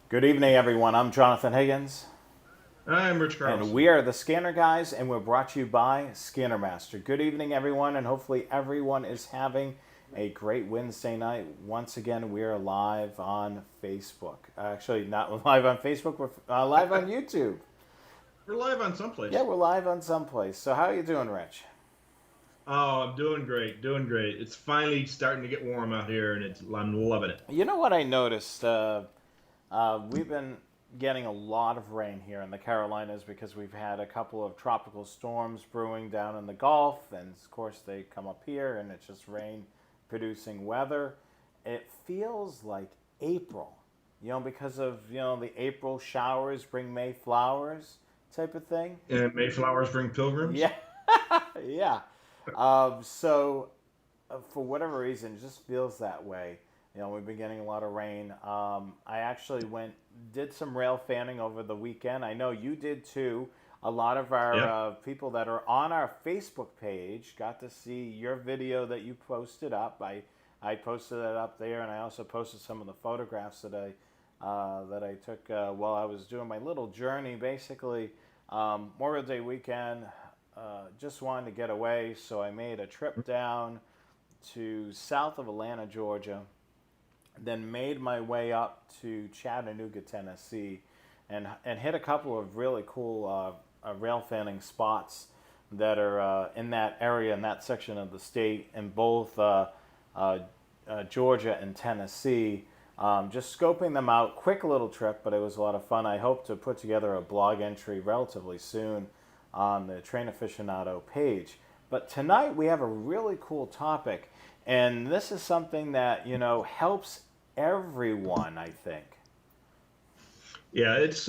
Good evening, everyone. I'm Jonathan Higgins, I'm Rich and Carlson. we are the Scanner Guys, and we're brought to you by Scanner Master. Good evening, everyone, and hopefully everyone is having a great Wednesday night. Once again, we are live on Facebook. Actually, not live on Facebook, we're live on YouTube. We're live on Yeah, someplace. we're live on someplace. So, how are you doing, Rich? Oh, I'm doing great, doing great. It's finally starting to get warm out here, and I'm loving it. You know what I noticed? We've been getting a lot of rain here in the Carolinas because we've had a couple of tropical storms brewing down in the Gulf, and of course they come up here, and it's just rain producing weather. It feels like April, because of the April showers bring May flowers type of thing. And Mayflowers bring pilgrims. Yeah, yeah. So for whatever reason, it just feels that way. We've been getting a lot of rain. I actually did some rail fanning over the weekend. I know you did too. A lot of our Yeah. people that are on our Facebook page got to see your video that you posted up. I posted it up there, and I also posted some of the photographs that I took while I was doing my little journey. Basically, Memorial Day weekend, just wanted to get away, so I made a trip down to south of Atlanta, Georgia, then made my way up to Chattanooga, Tennessee, and hit a couple of really cool rail fanning spots that are in that area, in that section of the state, in both uh, Georgia and Tennessee. Just scoping them out, quick little trip, but it was a lot of fun. I hope to put together a blog entry relatively soon on the Train Aficionado page. But tonight we have a really cool topic, and this is something that helps everyone, I think. Yeah, it's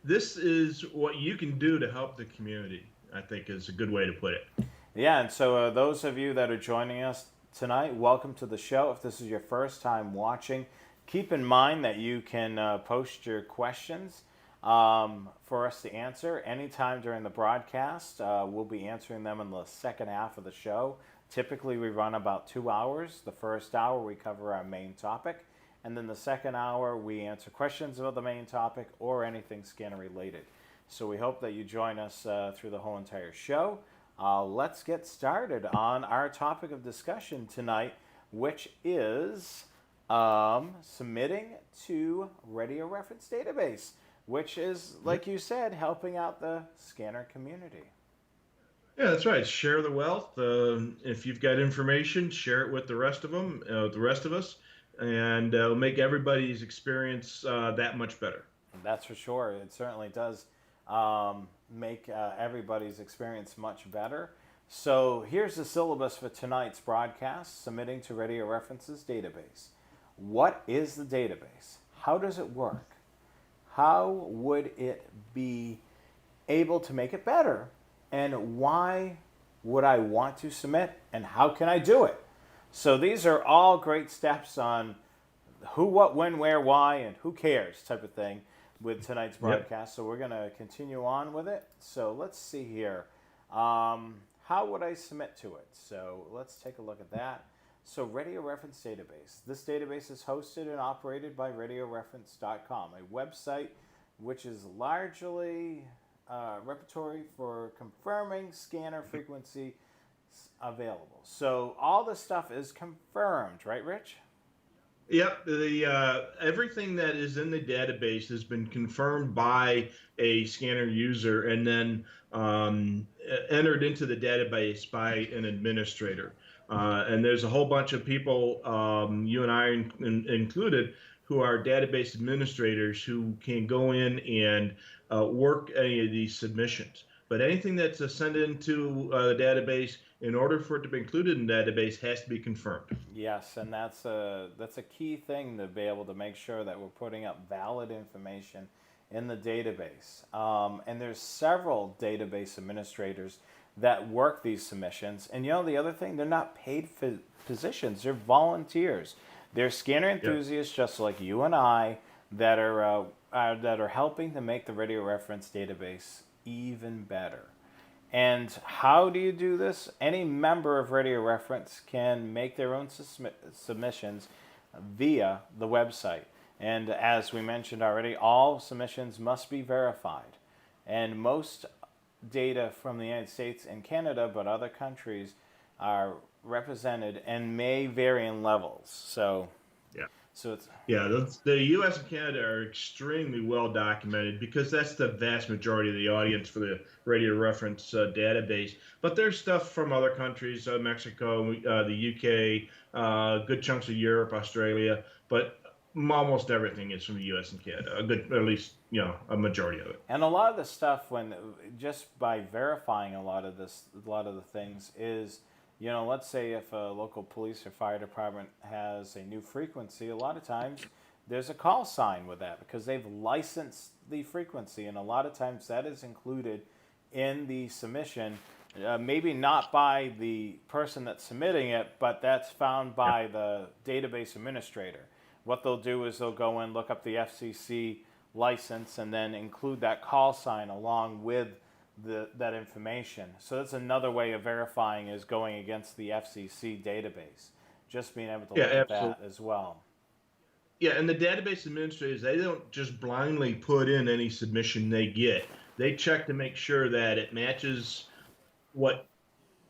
this is what you can do to help the community, I think is a good way to put it. Yeah, and so those of you that are joining us tonight, welcome to the show. If this is your first time watching, keep in mind that you can post your questions for us to answer anytime during the broadcast. We'll be answering them in the second half of the show. Typically, we run about 2 hours. The first hour, we cover our main topic. And then the second hour, we answer questions about the main topic or anything scanner related. So we hope that you join us through the whole entire show. Let's get started on our topic of discussion tonight, which is submitting to Radio Reference Database, which is, like you said, helping out the scanner community. Yeah, that's right. Share the wealth. If you've got information, share it with the rest of them, the rest of us, and make everybody's experience that much better. That's for sure. It certainly does make everybody's experience much better. So here's the syllabus for tonight's broadcast, submitting to Radio Reference's database. What is the database? How does it work? How would it be able to make it better? And why would I want to submit? And how can I do it? So these are all great steps on who, what, when, where, why, and who cares type of thing with tonight's Yep. broadcast. So we're going to continue on with it. So let's see here. How would I submit to it? So let's take a look at that. So Radio Reference Database. This database is hosted and operated by RadioReference.com, a website which is largely repertory for confirming scanner frequency available. So all this stuff is confirmed, right, Rich? Yep, the everything that is in the database has been confirmed by a scanner user and then entered into the database by an administrator. And there's a whole bunch of people, you and I included, who are database administrators who can go in and work any of these submissions. But anything that's sent into the database, in order for it to be included in the database, has to be confirmed. Yes, and that's a key thing to be able to make sure that we're putting up valid information in the database. And there's several database administrators that work these submissions. And the other thing, they're not paid positions; they're volunteers. They're scanner Yep. enthusiasts, just like you and I, that are helping to make the radio reference database even better. And how do you do this? Any member of Radio Reference can make their own submissions via the website. And as we mentioned already, all submissions must be verified. And most data from the United States and Canada, but other countries, are represented and may vary in levels. Yeah. So it's Yeah, the U.S. and Canada are extremely well documented because that's the vast majority of the audience for the radio reference database. But there's stuff from other countries, Mexico, the UK, good chunks of Europe, Australia, but almost everything is from the U.S. and Canada. A good, at least a majority of it. and a lot of the stuff when just by verifying a lot of the things is, let's say if a local police or fire department has a new frequency, a lot of times there's a call sign with that because they've licensed the frequency, and a lot of times that is included in the submission. Maybe not by the person that's submitting it, but that's found by the database administrator. What they'll do is they'll go in, look up the FCC license, and then include that call sign along with that information. So that's another way of verifying, is going against the FCC database. Just being able to look at that as well. Yeah, and the database administrators, they don't just blindly put in any submission they get. They check to make sure that it matches what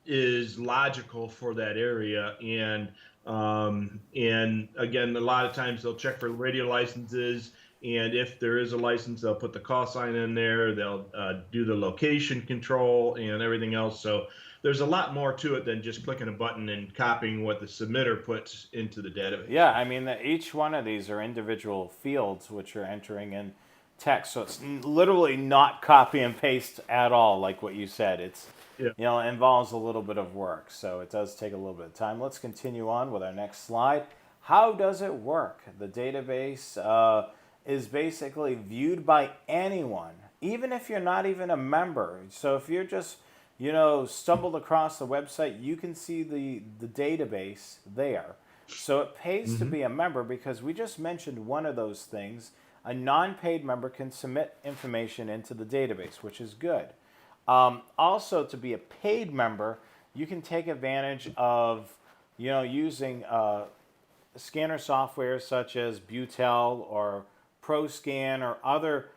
is logical for that area. And again, a lot of times they'll check for radio licenses, and if there is a license, they'll put the call sign in there. They'll do the location control and everything else. So there's a lot more to it than just clicking a button and copying what the submitter puts into the database. Yeah, I mean, each one of these are individual fields which are entering in text, so it's literally not copy and paste at all, like what you said. It's it involves a little bit of work, so it does take a little bit of time. Let's continue on with our next slide. How does it work? The database is basically viewed by anyone, even if you're not even a member. So if you're just stumbled across the website, you can see the database there. So it pays to be a member, because we just mentioned one of those things. A non-paid member can submit information into the database, which is good. Also, to be a paid member, you can take advantage of using scanner software such as Butel or ProScan or other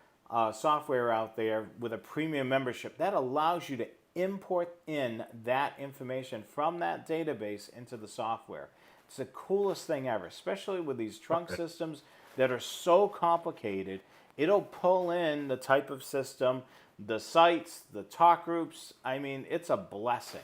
software out there with a premium membership. That allows you to import in that information from that database into the software. It's the coolest thing ever, especially with these trunk systems that are so complicated. It'll pull in the type of system, the sites, the talk groups. I mean, it's a blessing.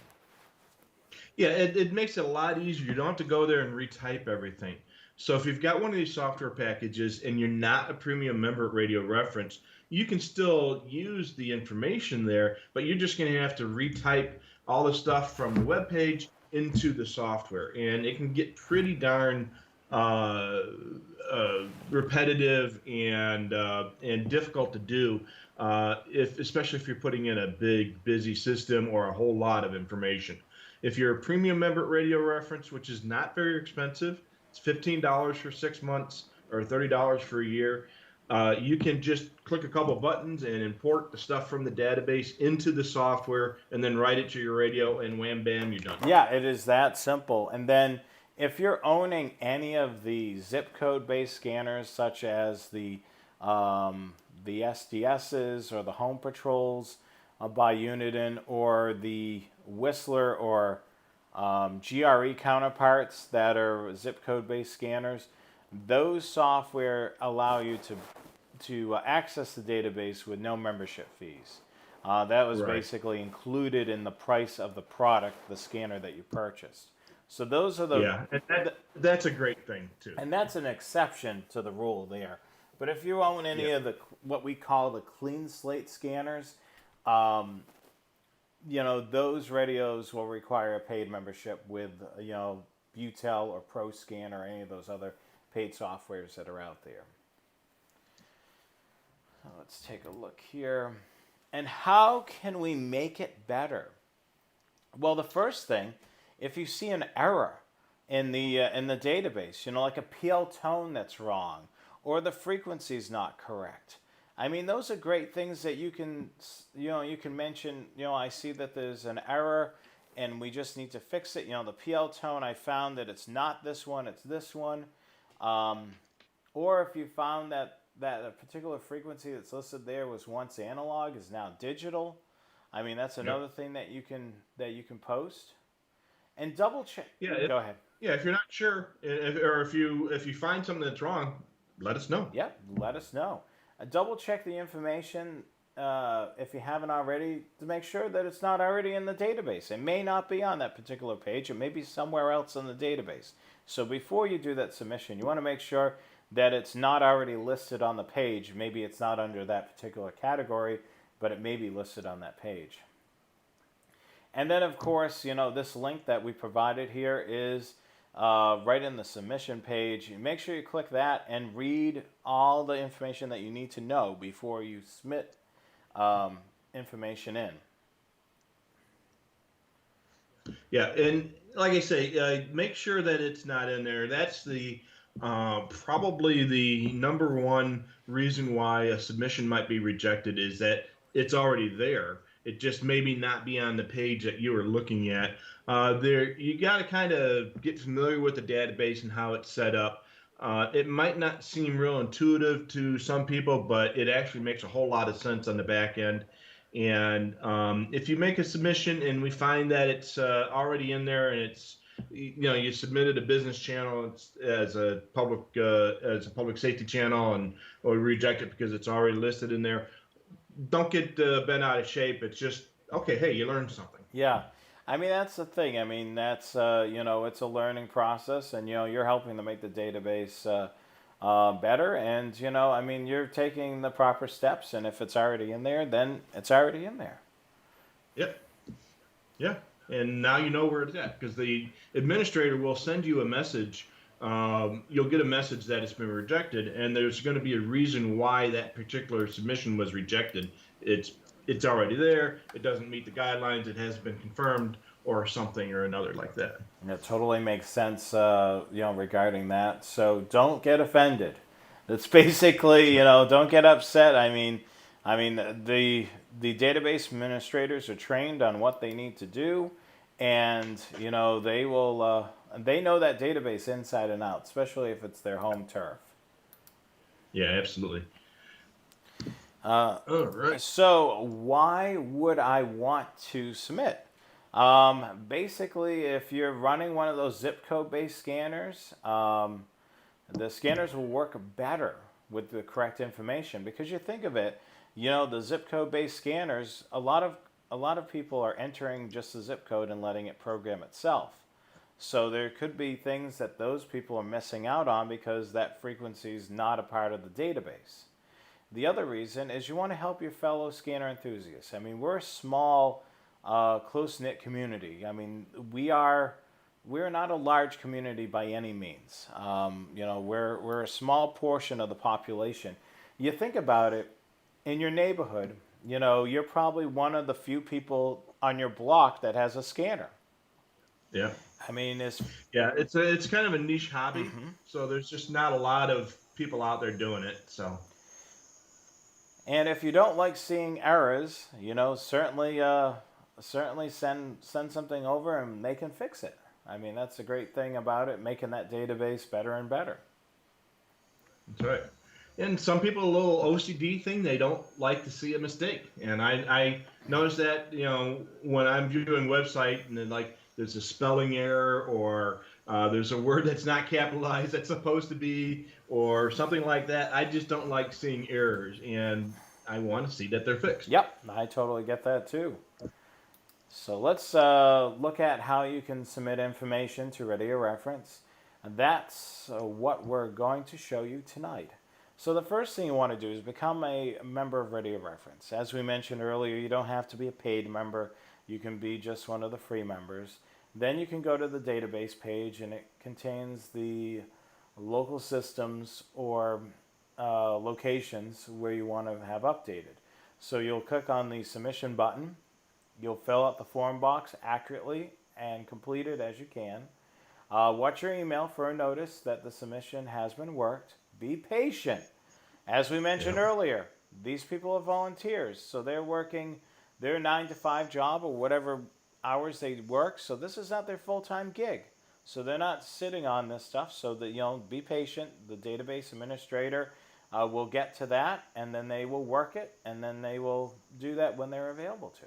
Yeah, it makes it a lot easier. You don't have to go there and retype everything. So if you've got one of these software packages and you're not a premium member at Radio Reference, you can still use the information there, but you're just going to have to retype all the stuff from the web page into the software, and it can get pretty darn repetitive and difficult to do, especially if you're putting in a big, busy system or a whole lot of information. If you're a premium member at Radio Reference, which is not very expensive, it's $15 for 6 months or $30 for a year. You can just click a couple buttons and import the stuff from the database into the software, and then write it to your radio, and wham, bam, you're done. Yeah, it is that simple. And then if you're owning any of the zip code-based scanners, such as the SDSs or the Home Patrols by Uniden, or the Whistler or GRE counterparts that are zip code-based scanners, those software allow you to access the database with no membership fees. That was basically included in the price of the product, the scanner that you purchased. So those are the and that's a great thing too. And that's an exception to the rule there. But if you own any of the what we call the clean slate scanners, those radios will require a paid membership with Butel or ProScan or any of those other paid softwares that are out there. So let's take a look here. And how can we make it better? Well, the first thing, if you see an error in the database, like a PL tone that's wrong, or the frequency is not correct. I mean, those are great things that you can mention. I see that there's an error, and we just need to fix it. The PL tone, I found that it's not this one, it's this one. or if you found that a particular frequency that's listed there was once analog is now digital. I mean, that's another thing that you can post. And double check. Yeah, Go ahead. yeah. If you're not sure, or if you find something that's wrong, let us know. Yep, let us know. Double check the information if you haven't already to make sure that it's not already in the database. It may not be on that particular page. It may be somewhere else in the database. So before you do that submission, you want to make sure that it's not already listed on the page. Maybe it's not under that particular category, but it may be listed on that page. And then, of course, this link that we provided here is right in the submission page. Make sure you click that and read all the information that you need to know before you submit information in. Yeah, and like I say, make sure that it's not in there. That's the probably the number one reason why a submission might be rejected is that it's already there. It just maybe not be on the page that you were looking at. There, you got to kind of get familiar with the database and how it's set up. It might not seem real intuitive to some people, but it actually makes a whole lot of sense on the back end. And if you make a submission and we find that it's already in there and it's you submitted a business channel as a public safety channel and or we reject it because it's already listed in there, don't get bent out of shape. It's just okay. Hey, you learned something. Yeah. I mean, that's the thing. I mean, that's, it's a learning process, and, you're helping to make the database better. And, I mean, you're taking the proper steps, and if it's already in there, then it's already in there. Yep. Yeah. And now you know where it's at because the administrator will send you a message. You'll get a message that it's been rejected, and there's going to be a reason why that particular submission was rejected. It's already there. It doesn't meet the guidelines. It hasn't been confirmed or something or another like that. And it totally makes sense, regarding that. So don't get offended. It's basically, don't get upset. I mean, the database administrators are trained on what they need to do, and they will. They know that database inside and out, especially if it's their home turf. Yeah, absolutely. All right. So why would I want to submit? Basically, if you're running one of those zip code based scanners, the scanners will work better with the correct information because you think of it, the zip code based scanners, a lot of people are entering just the zip code and letting it program itself. So there could be things that those people are missing out on because that frequency is not a part of the database. The other reason is you want to help your fellow scanner enthusiasts. I mean, we're a small, close-knit community. I mean, we're not a large community by any means. We're a small portion of the population. You think about it, in your neighborhood, you're probably one of the few people on your block that has a scanner. Yeah. I mean, it's kind of a niche hobby, so there's just not a lot of people out there doing it. So, and if you don't like seeing errors, certainly send something over and they can fix it. I mean, that's a great thing about it, making that database better and better. That's right. And some people, a little OCD thing, they don't like to see a mistake. And I noticed that, when I'm viewing website and then there's a spelling error or there's a word that's not capitalized that's supposed to be or something like that. I just don't like seeing errors, and I want to see that they're fixed. Yep, I totally get that too. So let's look at how you can submit information to RadioReference. And that's what we're going to show you tonight. So the first thing you want to do is become a member of RadioReference. As we mentioned earlier, you don't have to be a paid member. You can be just one of the free members. Then you can go to the database page, and it contains the local systems or locations where you want to have updated. So you'll click on the submission button. You'll fill out the form box accurately and complete it as you can. Watch your email for a notice that the submission has been worked. Be patient. As we mentioned earlier, these people are volunteers, so they're working their 9 to 5 job or whatever hours they work, so this is not their full-time gig. So they're not sitting on this stuff. So that, be patient. The database administrator will get to that, and then they will work it, and then they will do that when they're available to.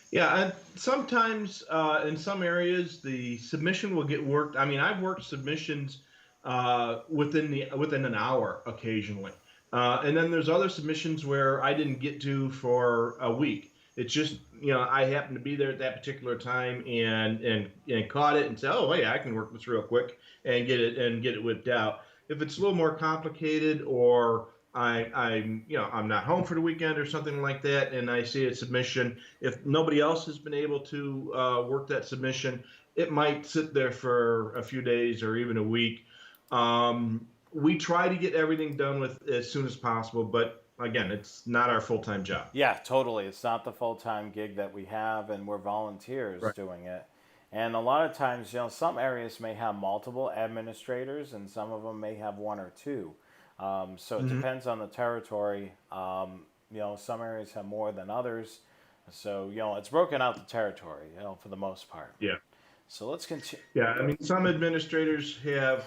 Yeah, and sometimes in some areas the submission will get worked. I mean, I've worked submissions within an hour occasionally, and then there's other submissions where I didn't get to for a week. It's just I happened to be there at that particular time and caught it and said, oh yeah, I can work this real quick and get it whipped out. If it's a little more complicated or I'm not home for the weekend or something like that, and I see a submission. If nobody else has been able to work that submission, it might sit there for a few days or even a week. We try to get everything done with as soon as possible, but again, it's not our full-time job. Yeah, totally. It's not the full-time gig that we have, and we're volunteers Right. doing it. And a lot of times, some areas may have multiple administrators, and some of them may have one or two. So it Mm-hmm. depends on the territory. Some areas have more than others. So, it's broken out the territory, for the most part. Yeah. So let's continue. Yeah, I mean, some administrators have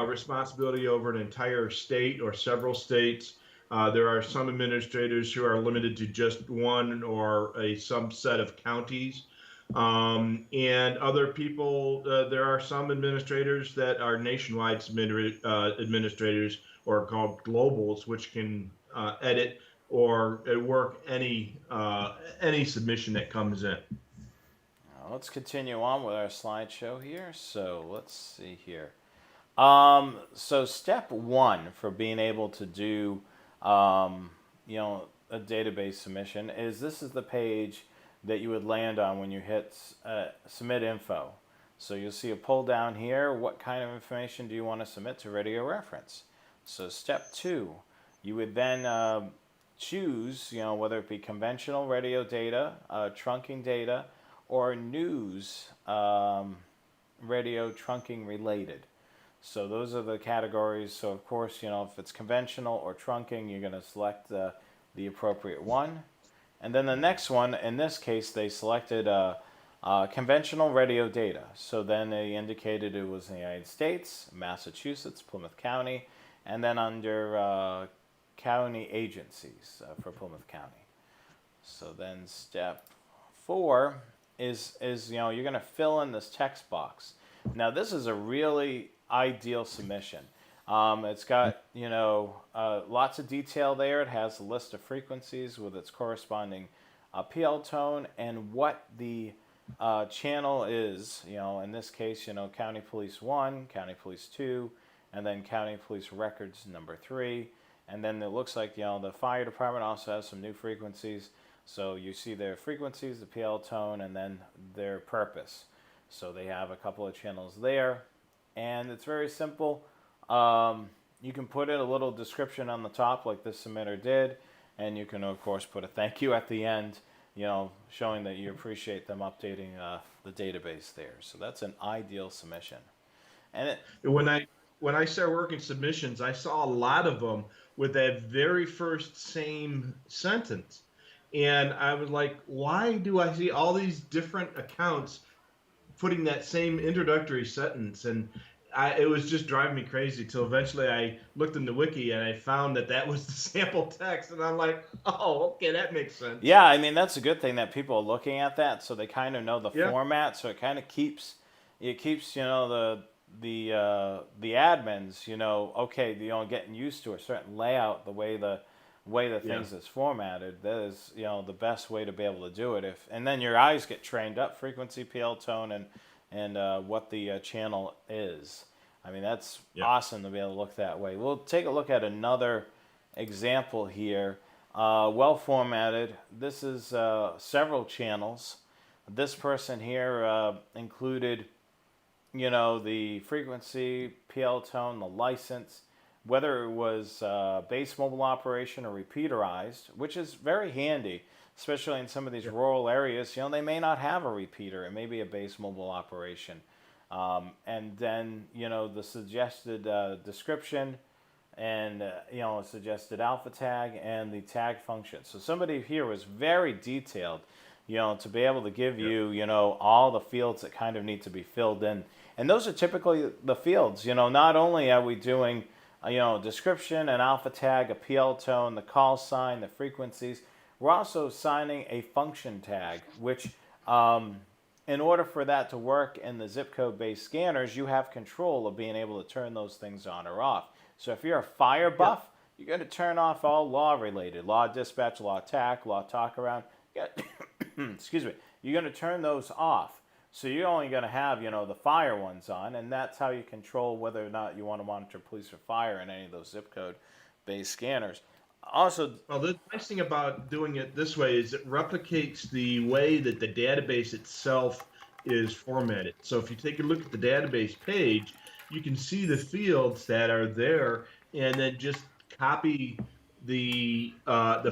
responsibility over an entire state or several states. There are some administrators who are limited to just one or a subset of counties. And other people, there are some administrators that are nationwide administrators or called globals, which can edit or work any submission that comes in. Let's continue on with our slideshow here. So let's see here. So step one for being able to do, a database submission is this is the page that you would land on when you hit submit info. So you'll see a pull down here. What kind of information do you want to submit to Radio Reference? So step two, you would then choose, whether it be conventional radio data, trunking data, or news radio trunking related. So those are the categories. So of course, if it's conventional or trunking, you're going to select the appropriate one. And then the next one, in this case, they selected conventional radio data. So then they indicated it was in the United States, Massachusetts, Plymouth County, and then under county agencies for Plymouth County. So then step 4 is you're going to fill in this text box. Now this is a really ideal submission. It's got lots of detail there. It has a list of frequencies with its corresponding PL tone and what the channel is. In this case, County Police 1, County Police 2, and then County Police Records number 3. And then it looks like the fire department also has some new frequencies. So you see their frequencies, the PL tone, and then their purpose. So they have a couple of channels there. And it's very simple. You can put in a little description on the top like this submitter did. And you can, of course, put a thank you at the end, showing that you appreciate them updating the database there. So that's an ideal submission. And When I started working submissions, I saw a lot of them with that very first same sentence. And I was like, why do I see all these different accounts putting that same introductory sentence? And it was just driving me crazy till eventually I looked in the wiki and I found that was the sample text. And I'm like, oh, okay, that makes sense. Yeah, I mean, that's a good thing that people are looking at that so they kind of know the format. So it kind of keeps the admins, okay, getting used to a certain layout, the way the things is formatted. That is, the best way to be able to do it. And then your eyes get trained up, frequency, PL tone, and what the channel is. I mean, that's awesome to be able to look that way. We'll take a look at another example here. Well formatted. This is several channels. This person here included the frequency, PL tone, the license, whether it was base mobile operation or repeaterized, which is very handy, especially in some of these rural areas. They may not have a repeater. It may be a base mobile operation. And then, the suggested description and, a suggested alpha tag and the tag function. So somebody here was very detailed. to be able to give you, all the fields that kind of need to be filled in. And those are typically the fields, not only are we doing, description, an alpha tag, a PL tone, the call sign, the frequencies, we're also assigning a function tag, which, in order for that to work in the zip code based scanners, you have control of being able to turn those things on or off. So if you're a fire buff, you're going to turn off all law related, law dispatch, law attack, law talk around. Excuse me. You're going to turn those off. So you're only going to have, the fire ones on, and that's how you control whether or not you want to monitor police or fire in any of those zip code based scanners. Also, well, the nice thing about doing it this way is it replicates the way that the database itself is formatted. So if you take a look at the database page, you can see the fields that are there, and then just copy the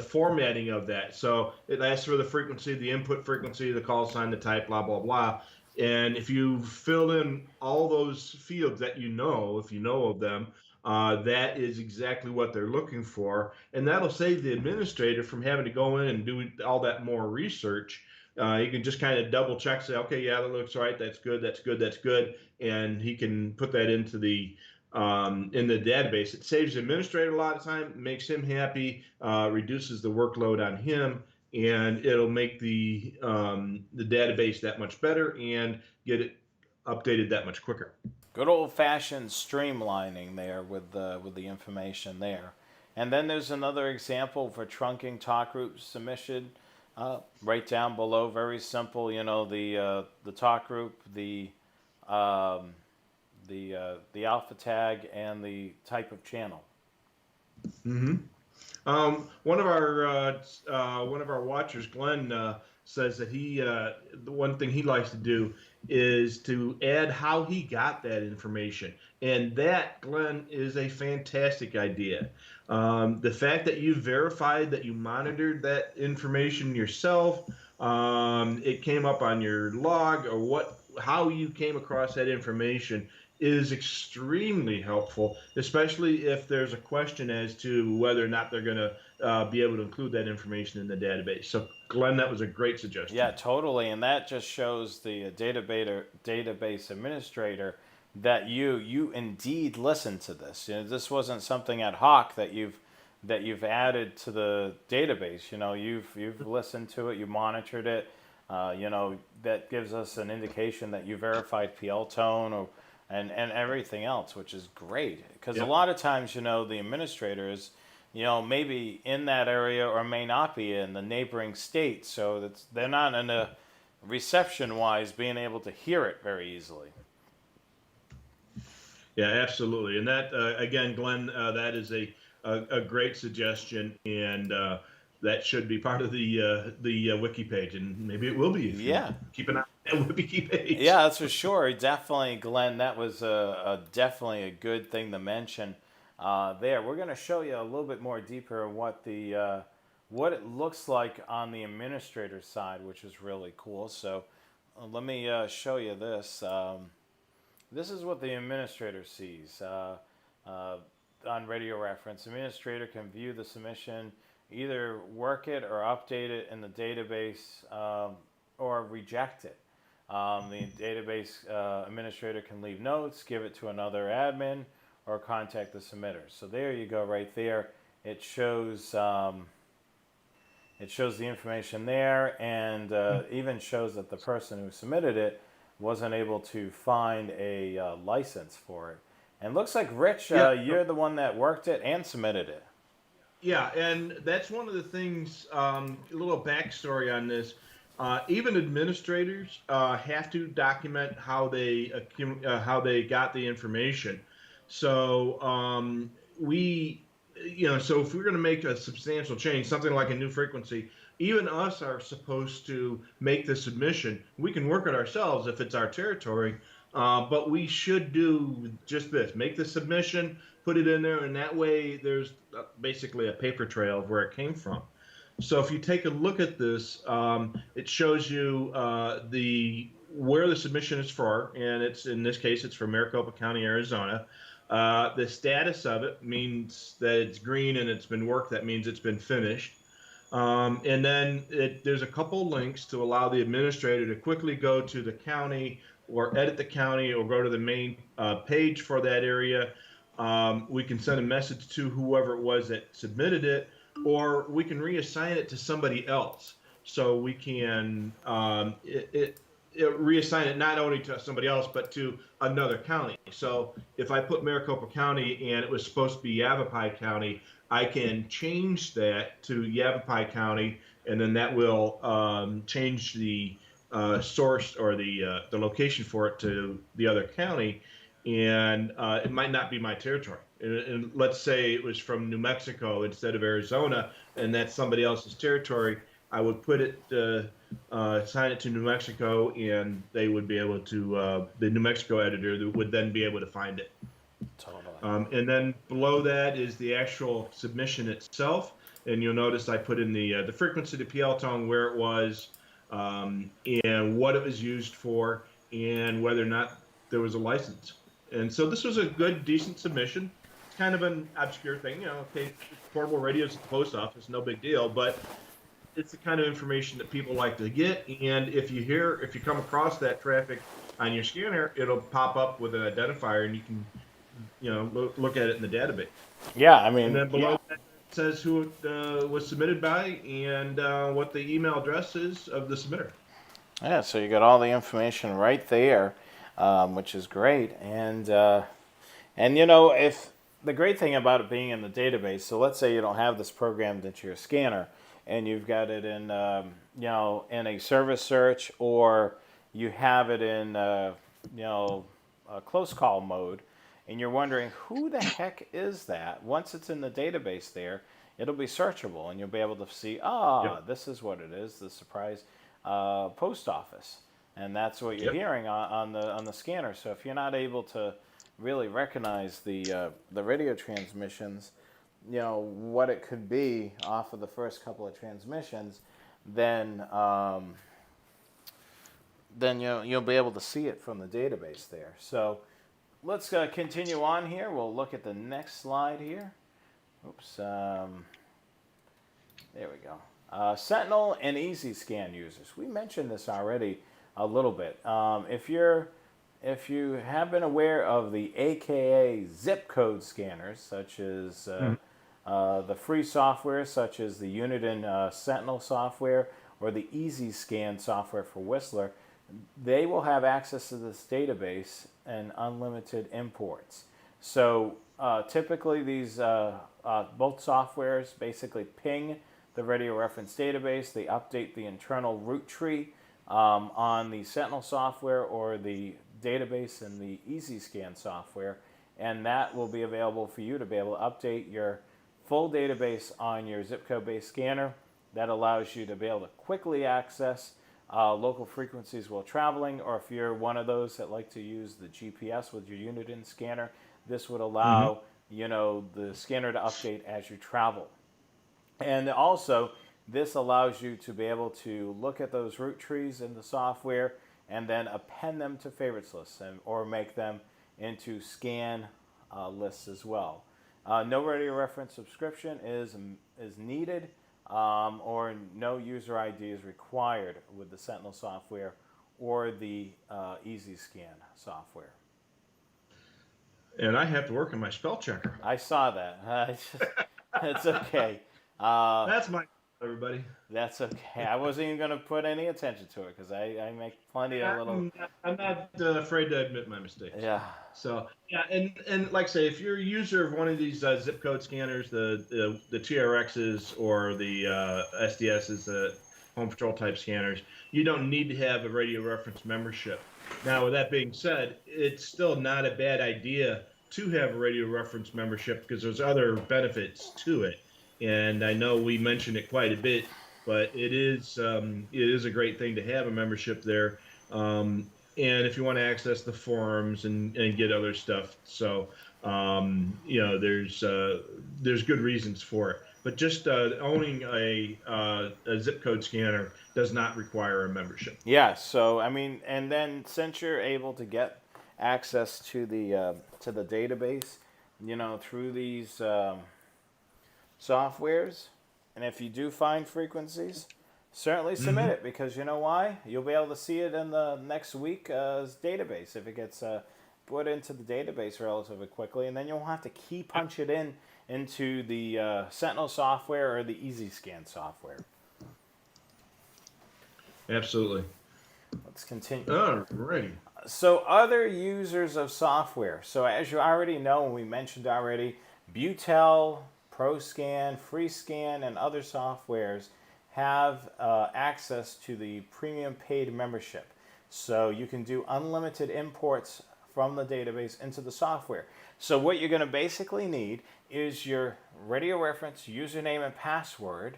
formatting of that. So it asks for the frequency, the input frequency, the call sign, the type, blah blah blah. And if you fill in all those fields that if you know of them, that is exactly what they're looking for, and that'll save the administrator from having to go in and do all that more research. You can just kind of double check, say, okay, yeah, that looks right, that's good, that's good, that's good, and he can put that into the in the database. It saves the administrator a lot of time, makes him happy, reduces the workload on him, and it'll make the database that much better and get it updated that much quicker. good old fashioned streamlining there with the information there. And then there's another example for trunking talk group submission. Right down below, very simple. The talk group, the alpha tag, and the type of channel. Mm-hmm. One of our watchers, Glenn, says that the one thing he likes to do is to add how he got that information, and that, Glenn, is a fantastic idea. The fact that you verified that you monitored that information yourself, it came up on your log, or how you came across that information is extremely helpful, especially if there's a question as to whether or not they're going to be able to include that information in the database. So, Glenn, that was a great suggestion. Yeah, totally, and that just shows the database administrator that you indeed listened to this. This wasn't something ad hoc that you've added to the database. You've listened to it, you monitored it. That gives us an indication that you verified PL tone and everything else, which is great. Because a lot of times, the administrators, maybe in that area or may not be in the neighboring state, so they're not in a reception-wise being able to hear it very easily. Yeah, absolutely. And that, again, Glenn, that is a great suggestion, and that should be part of the wiki page, and maybe it will be if you keep an eye on that wiki page. Yeah, that's for sure. Definitely, Glenn, that was definitely a good thing to mention there. We're going to show you a little bit more deeper what it looks like on the administrator side, which is really cool. So let me show you this. This is what the administrator sees on Radio Reference. Administrator can view the submission, either work it or update it in the database, or reject it. The database administrator can leave notes, give it to another admin, or contact the submitter. So there you go, right there. It shows the information there, and even shows that the person who submitted it wasn't able to find a license for it. And looks like, Rich, you're the one that worked it and submitted it. Yeah, and that's one of the things, a little backstory on this. Even administrators have to document how they got the information. So so if we're going to make a substantial change, something like a new frequency, even us are supposed to make the submission. We can work it ourselves if it's our territory, but we should do just this: make the submission, put it in there, and that way there's basically a paper trail of where it came from. So if you take a look at this, it shows you where the submission is for, and in this case it's for Maricopa County, Arizona. The status of it means that it's green and it's been worked. That means it's been finished. And then there's a couple links to allow the administrator to quickly go to the county or edit the county or go to the main page for that area. We can send a message to whoever it was that submitted it, or we can reassign it to somebody else. So we can reassign it not only to somebody else, but to another county. So if I put Maricopa County and it was supposed to be Yavapai County, I can change that to Yavapai County, and then that will change the source or the location for it to the other county, and it might not be my territory. And let's say it was from New Mexico instead of Arizona, and that's somebody else's territory. I would put it, assign it to New Mexico, and they would be able to. The New Mexico editor would then be able to find it. Totally. And then below that is the actual submission itself. And you'll notice I put in the frequency, the PL tone, where it was, and what it was used for, and whether or not there was a license. And so this was a good, decent submission. It's kind of an obscure thing, okay, portable radios at the post office, no big deal, but it's the kind of information that people like to get. And if you come across that traffic on your scanner, it'll pop up with an identifier, and you can look at it in the database. Yeah, I mean, And then below that says who it was submitted by and what the email address is of the submitter. yeah, so you got all the information right there, which is great. And if the great thing about it being in the database, so let's say you don't have this programmed into your scanner, and you've got it in in a service search, or you have it in a close call mode, and you're wondering who the heck is that. Once it's in the database there, it'll be searchable, and you'll be able to see, Yep. this is what it is, the surprise post office, and that's what you're Yep. hearing on the scanner. So if you're not able to really recognize the radio transmissions, what it could be off of the first couple of transmissions, then you'll be able to see it from the database there. So let's continue on here. We'll look at the next slide here. Oops. There we go. Sentinel and Easy Scan users. We mentioned this already a little bit. If you have been aware of the AKA zip code scanners, such as the free software, such as the Uniden Sentinel software or the Easy Scan software for Whistler, they will have access to this database and unlimited imports. So typically these both softwares basically ping the radio reference database. They update the internal root tree on the Sentinel software or the database in the Easy Scan software, and that will be available for you to be able to update your full database on your zip code based scanner. That allows you to be able to quickly access local frequencies while traveling, or if you're one of those that like to use the GPS with your Uniden scanner, this would allow the scanner to update as you travel. And also, this allows you to be able to look at those root trees in the software and then append them to favorites lists or make them into scan lists as well. No radio reference subscription is needed, or no user ID is required with the Sentinel software or the Easy Scan software. And I have to work on my spell checker. I saw that. It's okay. That's my everybody. That's okay. I wasn't even going to put any attention to it because I make plenty of little. I'm not afraid to admit my mistakes. Yeah. So yeah, and like I say, if you're a user of one of these zip code scanners, the TRXs or the SDSs, the Home Patrol type scanners, you don't need to have a radio reference membership. Now, with that being said, it's still not a bad idea to have a radio reference membership because there's other benefits to it. And I know we mentioned it quite a bit, but it is a great thing to have a membership there. And if you want to access the forums and get other stuff, so there's good reasons for it. But just owning a zip code scanner does not require a membership. Yeah. So I mean, and then since you're able to get access to the database, through these softwares, And if you do find frequencies, certainly submit it, because you know why? You'll be able to see it in the next week's database if it gets put into the database relatively quickly, and then you'll have to key punch it into the Sentinel software or the EasyScan software. Absolutely. Let's continue. Alrighty. So other users of software. So as you already know, and we mentioned already, Butel, ProScan, FreeScan, and other softwares have access to the premium paid membership. So you can do unlimited imports from the database into the software. So what you're going to basically need is your Radio Reference username and password,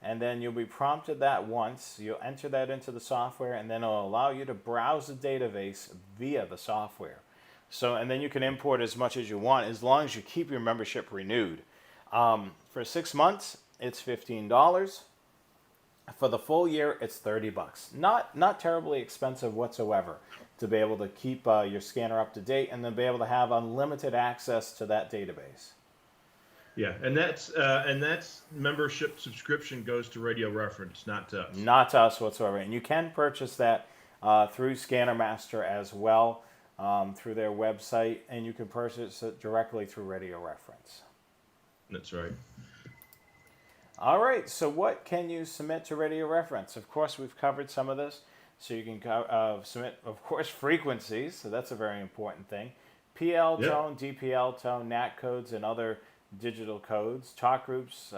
and then you'll be prompted that once. You'll enter that into the software, and then it'll allow you to browse the database via the software. So, and then you can import as much as you want, as long as you keep your membership renewed. For 6 months, it's $15. For the full year, it's $30. Not terribly expensive whatsoever to be able to keep your scanner up to date, and then be able to have unlimited access to that database. Yeah, and that's membership subscription goes to Radio Reference, not to us. Not to us whatsoever. And you can purchase that through Scanner Master as well, through their website, and you can purchase it directly through Radio Reference. That's right. All right, so what can you submit to Radio Reference? Of course, we've covered some of this. So you can submit, of course, frequencies, so that's a very important thing. PL tone, DPL tone, NAT codes, and other digital codes, talk groups,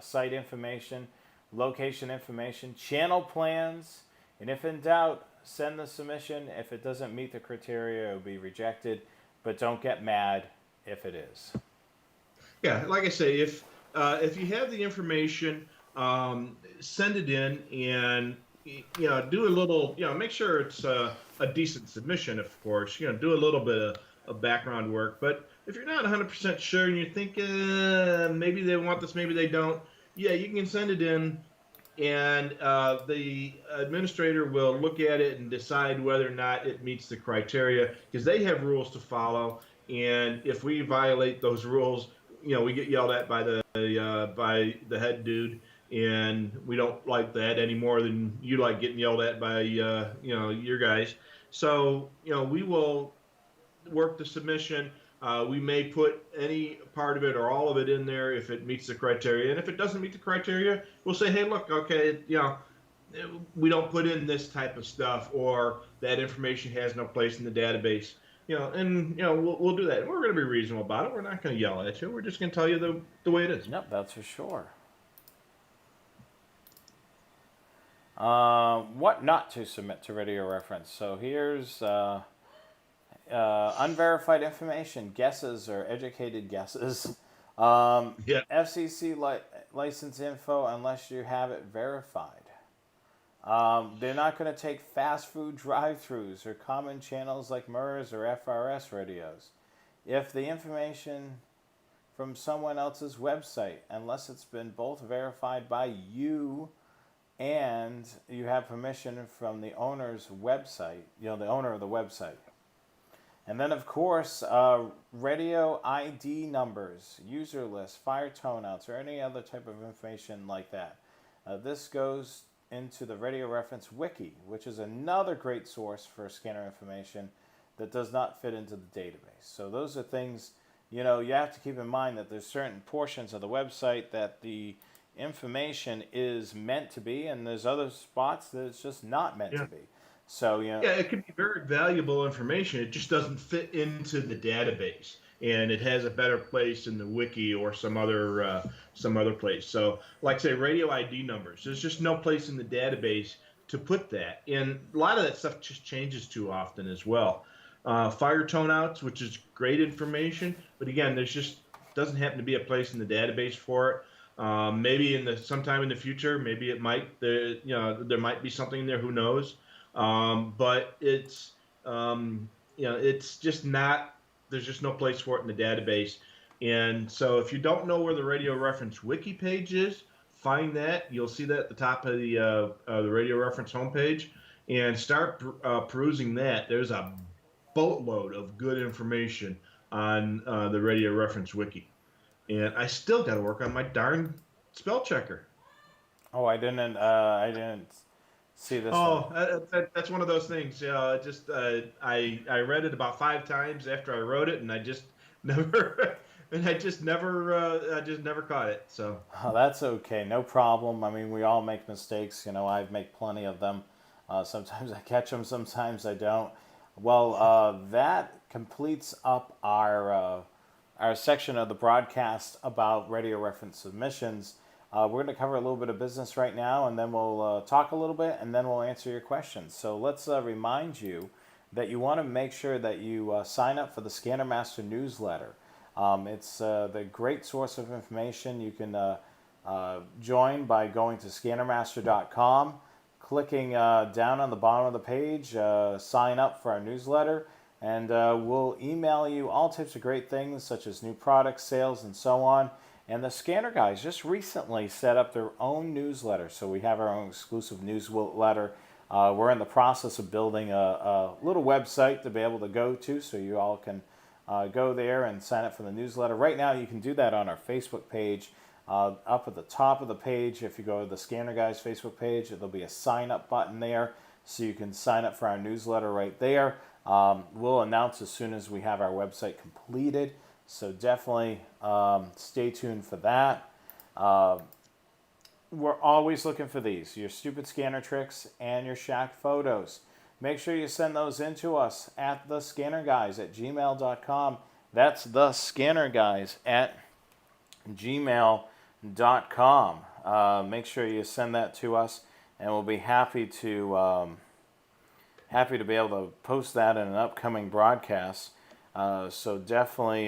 site information, location information, channel plans, and if in doubt, send the submission. If it doesn't meet the criteria, it will be rejected, but don't get mad if it is. Yeah, like I say, if you have the information, send it in, and do a little, make sure it's a decent submission, of course. Do a little bit of background work, but if you're not 100% sure and you think maybe they want this, maybe they don't, you can send it in, and the administrator will look at it and decide whether or not it meets the criteria, because they have rules to follow, and if we violate those rules, we get yelled at by the head dude, and we don't like that any more than you like getting yelled at by your guys. So we will work the submission. We may put any part of it or all of it in there if it meets the criteria. And if it doesn't meet the criteria, we'll say, hey, look, okay, we don't put in this type of stuff, or that information has no place in the database. We'll do that. And we're going to be reasonable about it. We're not going to yell at you. We're just going to tell you the way it is. Yep, that's for sure. What not to submit to Radio Reference. So here's unverified information, guesses or educated guesses. FCC license info unless you have it verified. They're not going to take fast food drive-thrus or common channels like MERS or FRS radios. If the information from someone else's website, unless it's been both verified by you and you have permission from the owner's website, the owner of the website. And then, of course, radio ID numbers, user lists, fire toneouts, or any other type of information like that. This goes into the Radio Reference Wiki, which is another great source for scanner information that does not fit into the database. So those are things, you have to keep in mind that there's certain portions of the website that the information is meant to be, and there's other spots that it's just not meant to be. So it could be very valuable information. It just doesn't fit into the database, and it has a better place in the wiki or some other place. So, like say, radio ID numbers. There's just no place in the database to put that, and a lot of that stuff just changes too often as well. Fire toneouts, which is great information, but again, there's just doesn't happen to be a place in the database for it. Maybe sometime in the future, maybe it might. There might be something in there. Who knows? But it's it's just not. There's just no place for it in the database. And so, if you don't know where the Radio Reference Wiki page is, find that. You'll see that at the top of the Radio Reference homepage, and start perusing that. There's a boatload of good information on the Radio Reference Wiki. And I still got to work on my darn Spell checker. Oh, I didn't see this one. Oh, that's one of those things. Just I read it about 5 times after I wrote it, and I just never I just never caught it. So Oh, that's okay, no problem. I mean, we all make mistakes. I make plenty of them. Sometimes I catch them, sometimes I don't. Well, that completes up our section of the broadcast about radio reference submissions. We're going to cover a little bit of business right now, and then we'll talk a little bit, and then we'll answer your questions. So let's remind you that you want to make sure that you sign up for the Scanner Master newsletter. It's the great source of information. You can join by going to scannermaster.com, clicking down on the bottom of the page, sign up for our newsletter, and we'll email you all types of great things such as new products, sales, and so on. And the Scanner guys just recently set up their own newsletter, so we have our own exclusive newsletter. We're in the process of building a little website to be able to go to, so you all can go there and sign up for the newsletter. Right now, you can do that on our Facebook page. Up at the top of the page, if you go to the Scanner Guys Facebook page, there'll be a sign up button there, so you can sign up for our newsletter right there. We'll announce as soon as we have our website completed, so definitely stay tuned for that. We're always looking for these, your stupid scanner tricks and your shack photos. Make sure you send those in to us at thescannerguys@gmail.com. That's thescannerguys@gmail.com. Make sure you send that to us, and we'll be happy to be able to post that in an upcoming broadcast. So definitely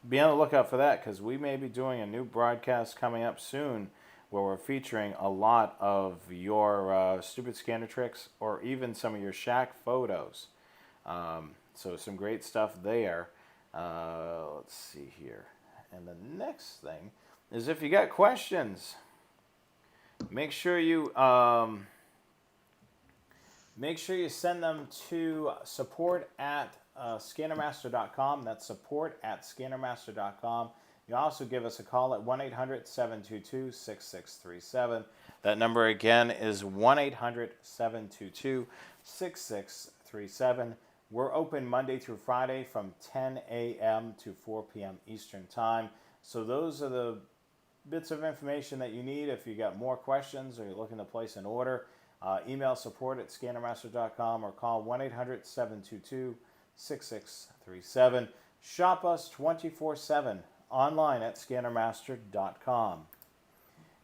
be on the lookout for that, because we may be doing a new broadcast coming up soon where we're featuring a lot of your stupid scanner tricks or even some of your shack photos. So some great stuff there. Let's see here. And the next thing is, if you got questions, make sure you send them to support@scannermaster.com. That's support@scannermaster.com. You also give us a call at 1-800-722-6637. That number again is 1-800-722-6637. We're open Monday through Friday from 10 a.m. to 4 p.m. Eastern Time. So those are the bits of information that you need. If you got more questions or you're looking to place an order, email support@scannermaster.com or call 1-800-722-6637. Shop us 24/7 online at scannermaster.com.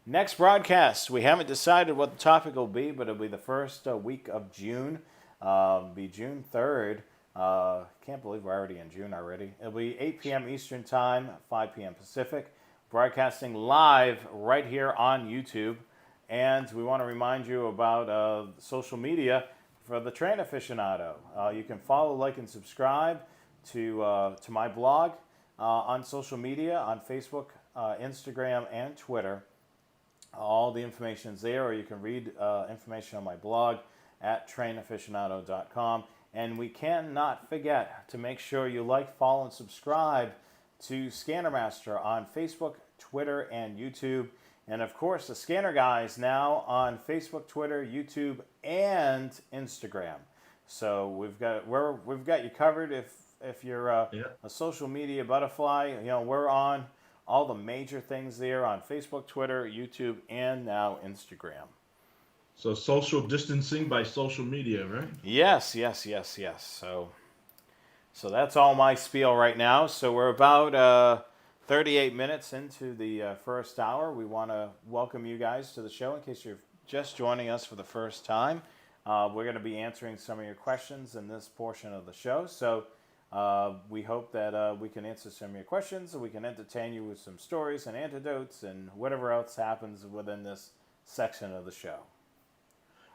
Next broadcast, we haven't decided what the topic will be, but it'll be the first week of June. Be June 3rd. Can't believe we're already in June already. It'll be 8 p.m. Eastern Time, 5 p.m. Pacific, broadcasting live right here on YouTube. And we want to remind you about social media for the Train Aficionado. You can follow, like, and subscribe to my blog on social media, on Facebook, Instagram, and Twitter. All the information is there, or you can read information on my blog at trainaficionado.com. And we cannot forget to make sure you like, follow, and subscribe to Scanner Master on Facebook, Twitter, and YouTube. And of course, the Scanner Guys now on Facebook, Twitter, YouTube, and Instagram. So we've got you covered. If you're a social media butterfly, we're on all the major things there on Facebook, Twitter, YouTube, and now Instagram. So social distancing by social media, right? Yes. So that's all my spiel right now. So we're about 38 minutes into the first hour. We want to welcome you guys to the show in case you're just joining us for the first time. We're going to be answering some of your questions in this portion of the show. So we hope that we can answer some of your questions, and we can entertain you with some stories and anecdotes and whatever else happens within this section of the show.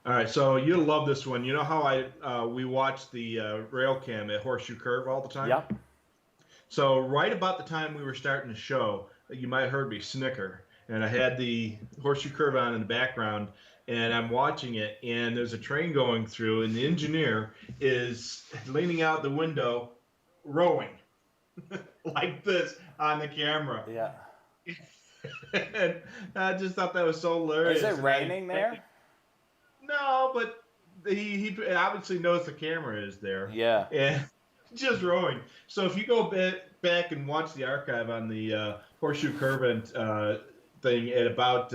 All right, so you'll love this one. You know how we watch the rail cam at Horseshoe Curve all the time? Yep. So right about the time we were starting the show, you might have heard me snicker, and I had the Horseshoe Curve on in the background, and I'm watching it, and there's a train going through, and the engineer is leaning out the window, rowing like this on the camera. Yeah. And I just thought that was so hilarious. Is it raining there? No, but he obviously knows the camera is there. Yeah. And just rowing. So if you go back and watch the archive on the Horseshoe Current thing at about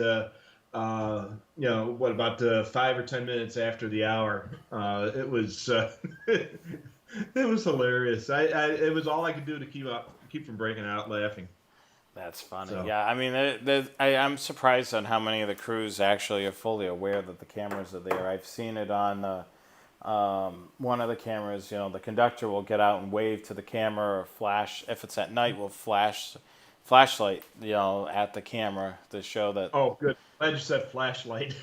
about 5 or 10 minutes after the hour, it was it was hilarious. It was all I could do to keep from breaking out laughing. That's funny. So. Yeah, I mean, I'm surprised on how many of the crews actually are fully aware that the cameras are there. I've seen it on one of the cameras. You know, the conductor will get out and wave to the camera or flash. If it's at night, will flashlight, you know, at the camera to show that. Oh, good. I just said flashlight.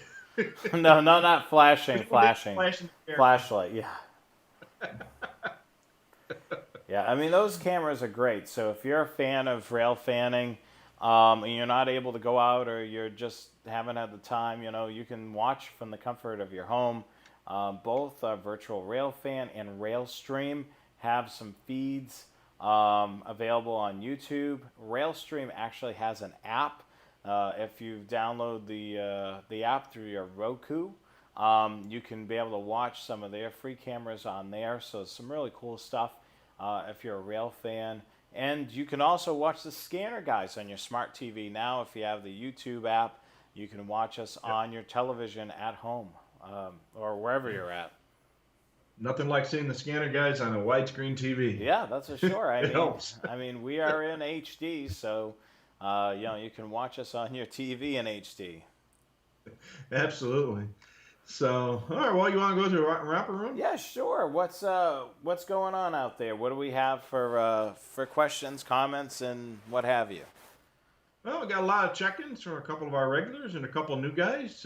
No, not flashing. Flashing Flashlight. Yeah. Yeah, I mean, those cameras are great. So if you're a fan of rail fanning and you're not able to go out or you're just haven't had the time, you know, you can watch from the comfort of your home. Both Virtual Rail Fan and Railstream have some feeds available on YouTube. Railstream actually has an app. If you download the app through your Roku, you can be able to watch some of their free cameras on there. So some really cool stuff. If you're a rail fan. And you can also watch the scanner guys on your smart TV now. If you have the YouTube app, you can watch us on your television at home or wherever you're at. Nothing like seeing the scanner guys on a widescreen TV. Yeah, that's for sure. It helps. I mean, we are in HD, so you know, you can watch us on your TV in HD. Absolutely. So, all right. Well, you want to go to the romper room? Yeah, sure. What's going on out there? What do we have for questions, comments, and what have you? Well, we got a lot of check-ins from a couple of our regulars and a couple of new guys.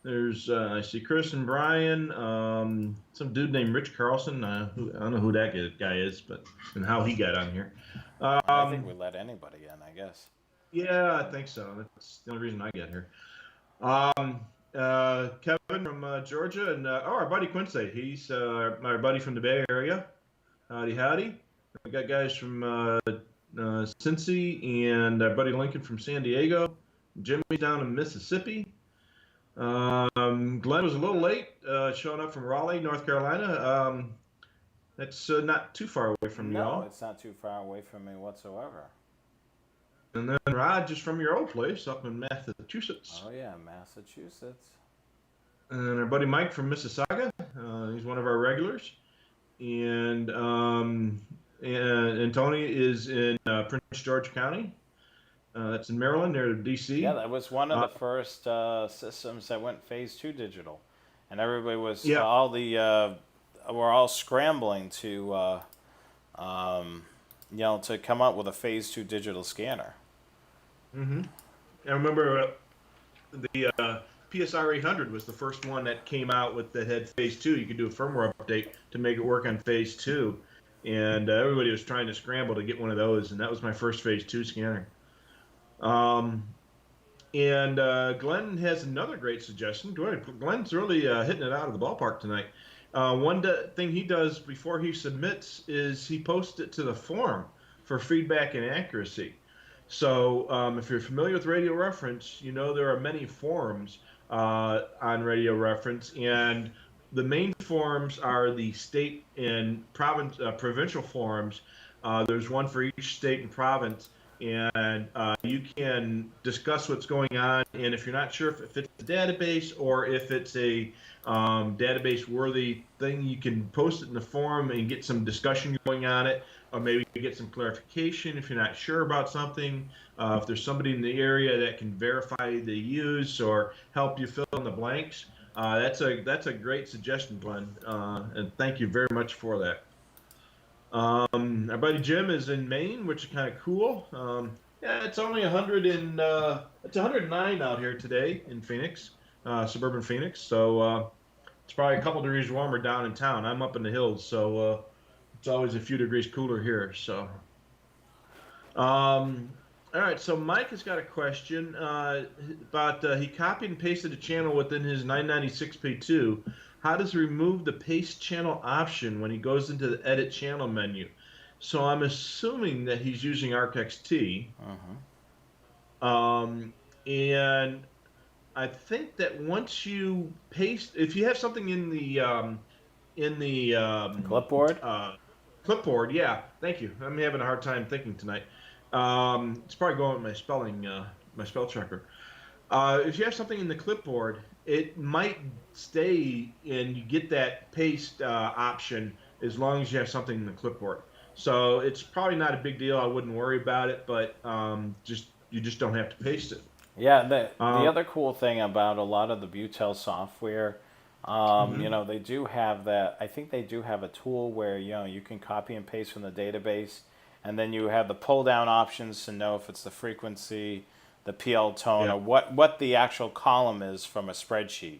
There's I see Chris and Brian, some dude named Rich Carlson. I don't know who that guy is, but and how he got on here. I think we let anybody in, I guess. Yeah, I think so. That's the only reason I get here. Kevin from Georgia, and our buddy Quincy. He's my buddy from the Bay Area. Howdy. We got guys from Cincy and our buddy Lincoln from San Diego. Jimmy down in Mississippi. Glenn was a little late showing up from Raleigh, North Carolina. That's not too far away from y'all. No, it's not too far away from me whatsoever. And then Rod, just from your old place up in Massachusetts. Oh, yeah, Massachusetts. And our buddy Mike from Mississauga. He's one of our regulars. And Tony is in Prince George County. That's in Maryland, near D.C. Yeah, that was one of the first systems that went phase 2 digital. And everybody was, we're all scrambling to, to come up with a phase 2 digital scanner. Mm-hmm. I remember the PSR 800 was the first one that came out that had phase 2. You could do a firmware update to make it work on phase 2. And everybody was trying to scramble to get one of those. And that was my first phase 2 scanner. And Glenn has another great suggestion. Glenn's really hitting it out of the ballpark tonight. One thing he does before he submits is he posts it to the forum for feedback and accuracy. So if you're familiar with Radio Reference, you know there are many forums on Radio Reference, and the main forums are the state and provincial forums. There's one for each state and province, and you can discuss what's going on. And if you're not sure if it's a database or if it's a database-worthy thing, you can post it in the forum and get some discussion going on it, or maybe get some clarification if you're not sure about something. If there's somebody in the area that can verify the use or help you fill in the blanks, that's a great suggestion, Glenn, and thank you very much for that. Our buddy Jim is in Maine, which is kind of cool. It's only 109 out here today in Phoenix, suburban Phoenix. So it's probably a couple degrees warmer down in town. I'm up in the hills, so it's always a few degrees cooler here. So, all right. So Mike has got a question about he copied and pasted a channel within his 996p2. How does he remove the paste channel option when he goes into the edit channel menu? So I'm assuming that he's using ArcXT. Um, and I think that once you paste, if you have something in the Clipboard. clipboard, yeah, thank you. I'm having a hard time thinking tonight. It's probably going with my spell checker. If you have something in the clipboard, it might stay and you get that paste option as long as you have something in the clipboard. So it's probably not a big deal. I wouldn't worry about it, but just you just don't have to paste it. Yeah, the Um, other cool thing about a lot of the Butel software, mhm. they do have that. I think they do have a tool where you can copy and paste from the database, and then you have the pull down options to know if it's the frequency, the PL tone, Yeah, or what the actual column is from a spreadsheet.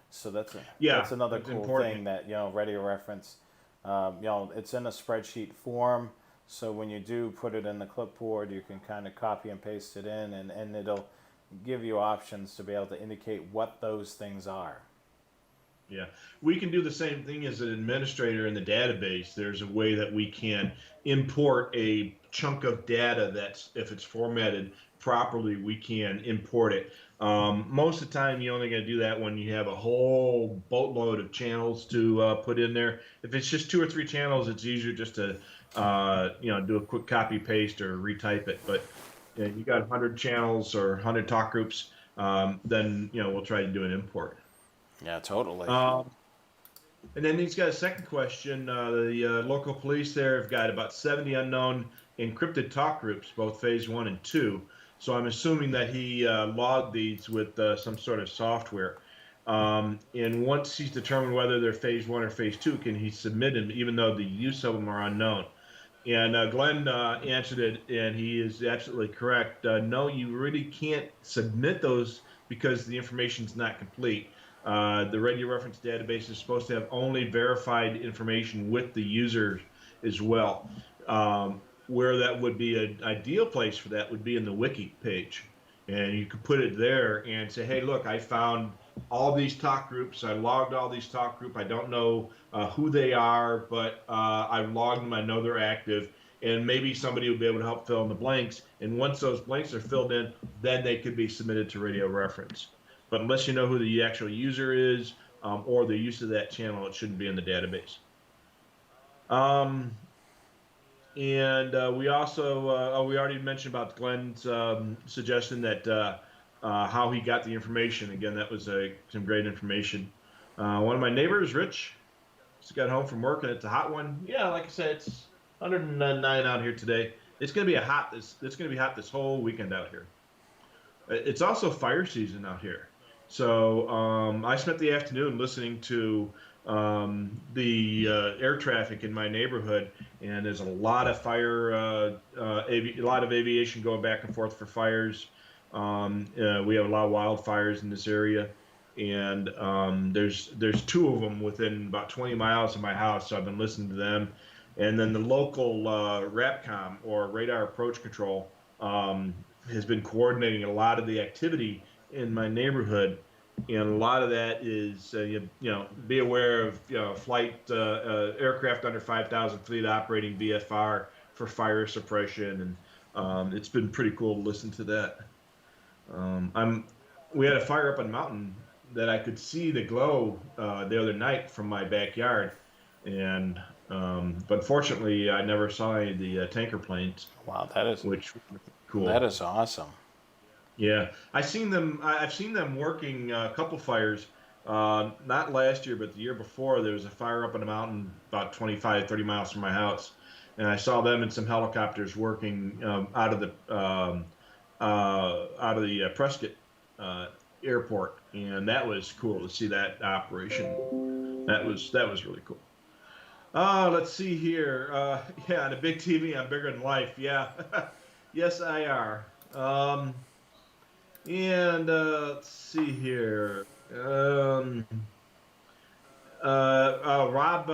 So yeah, that's another that's cool important. thing that Radio Reference, it's in a spreadsheet form. So when you do put it in the clipboard, you can kind of copy and paste it in, and it'll give you options to be able to indicate what those things are. Yeah, we can do the same thing as an administrator in the database. There's a way that we can import a chunk of data that's, if it's formatted properly, we can import it. Most of the time, you're only going to do that when you have a whole boatload of channels to put in there. If it's just two or three channels, it's easier just to, do a quick copy paste or retype it. But you got 100 channels or 100 talk groups, then we'll try to do an import. Yeah, totally. Um, and then he's got a second question. The local police there have got about 70 unknown encrypted talk groups, both phase one and two. So I'm assuming that he logged these with some sort of software. And once he's determined whether they're phase one or phase two, can he submit them, even though the use of them are unknown? And Glenn answered it, and he is absolutely correct. No, you really can't submit those because the information is not complete. The radio reference database is supposed to have only verified information with the user as well. Where that would be an ideal place for that would be in the wiki page. And you could put it there and say, hey, look, I found all these talk groups. I logged all these talk groups. I don't know who they are, but I've logged them. I know they're active. And maybe somebody will be able to help fill in the blanks. And once those blanks are filled in, then they could be submitted to Radio Reference. But unless you know who the actual user is or the use of that channel, it shouldn't be in the database. Um, and we also, we already mentioned about Glenn's suggestion that how he got the information. Again, that was some great information. One of my neighbors, Rich, just got home from work and it's a hot one. Yeah, like I said, it's 109 out here today. It's going to be hot this whole weekend out here. It's also fire season out here. So I spent the afternoon listening to the air traffic in my neighborhood, and there's a lot of a lot of aviation going back and forth for fires. We have a lot of wildfires in this area, and there's two of them within about 20 miles of my house. So I've been listening to them, and then the local RAPCOM or Radar Approach Control has been coordinating a lot of the activity in my neighborhood, and a lot of that is be aware of flight aircraft under 5,000 feet operating VFR for fire suppression, and it's been pretty cool to listen to that. I'm We had a fire up on a mountain that I could see the glow the other night from my backyard, and but fortunately I never saw any of the tanker planes, Wow, which was that cool. is awesome. Yeah, I've seen them working a couple fires. Not last year, but the year before. There was a fire up on a mountain about 25, 30 miles from my house, and I saw them in some helicopters working out of the Prescott uh, airport, and that was cool to see that operation. That was really cool. Let's see here. Yeah, on a big TV, I'm bigger than life. Yeah, yes, I are. And let's see here. Bob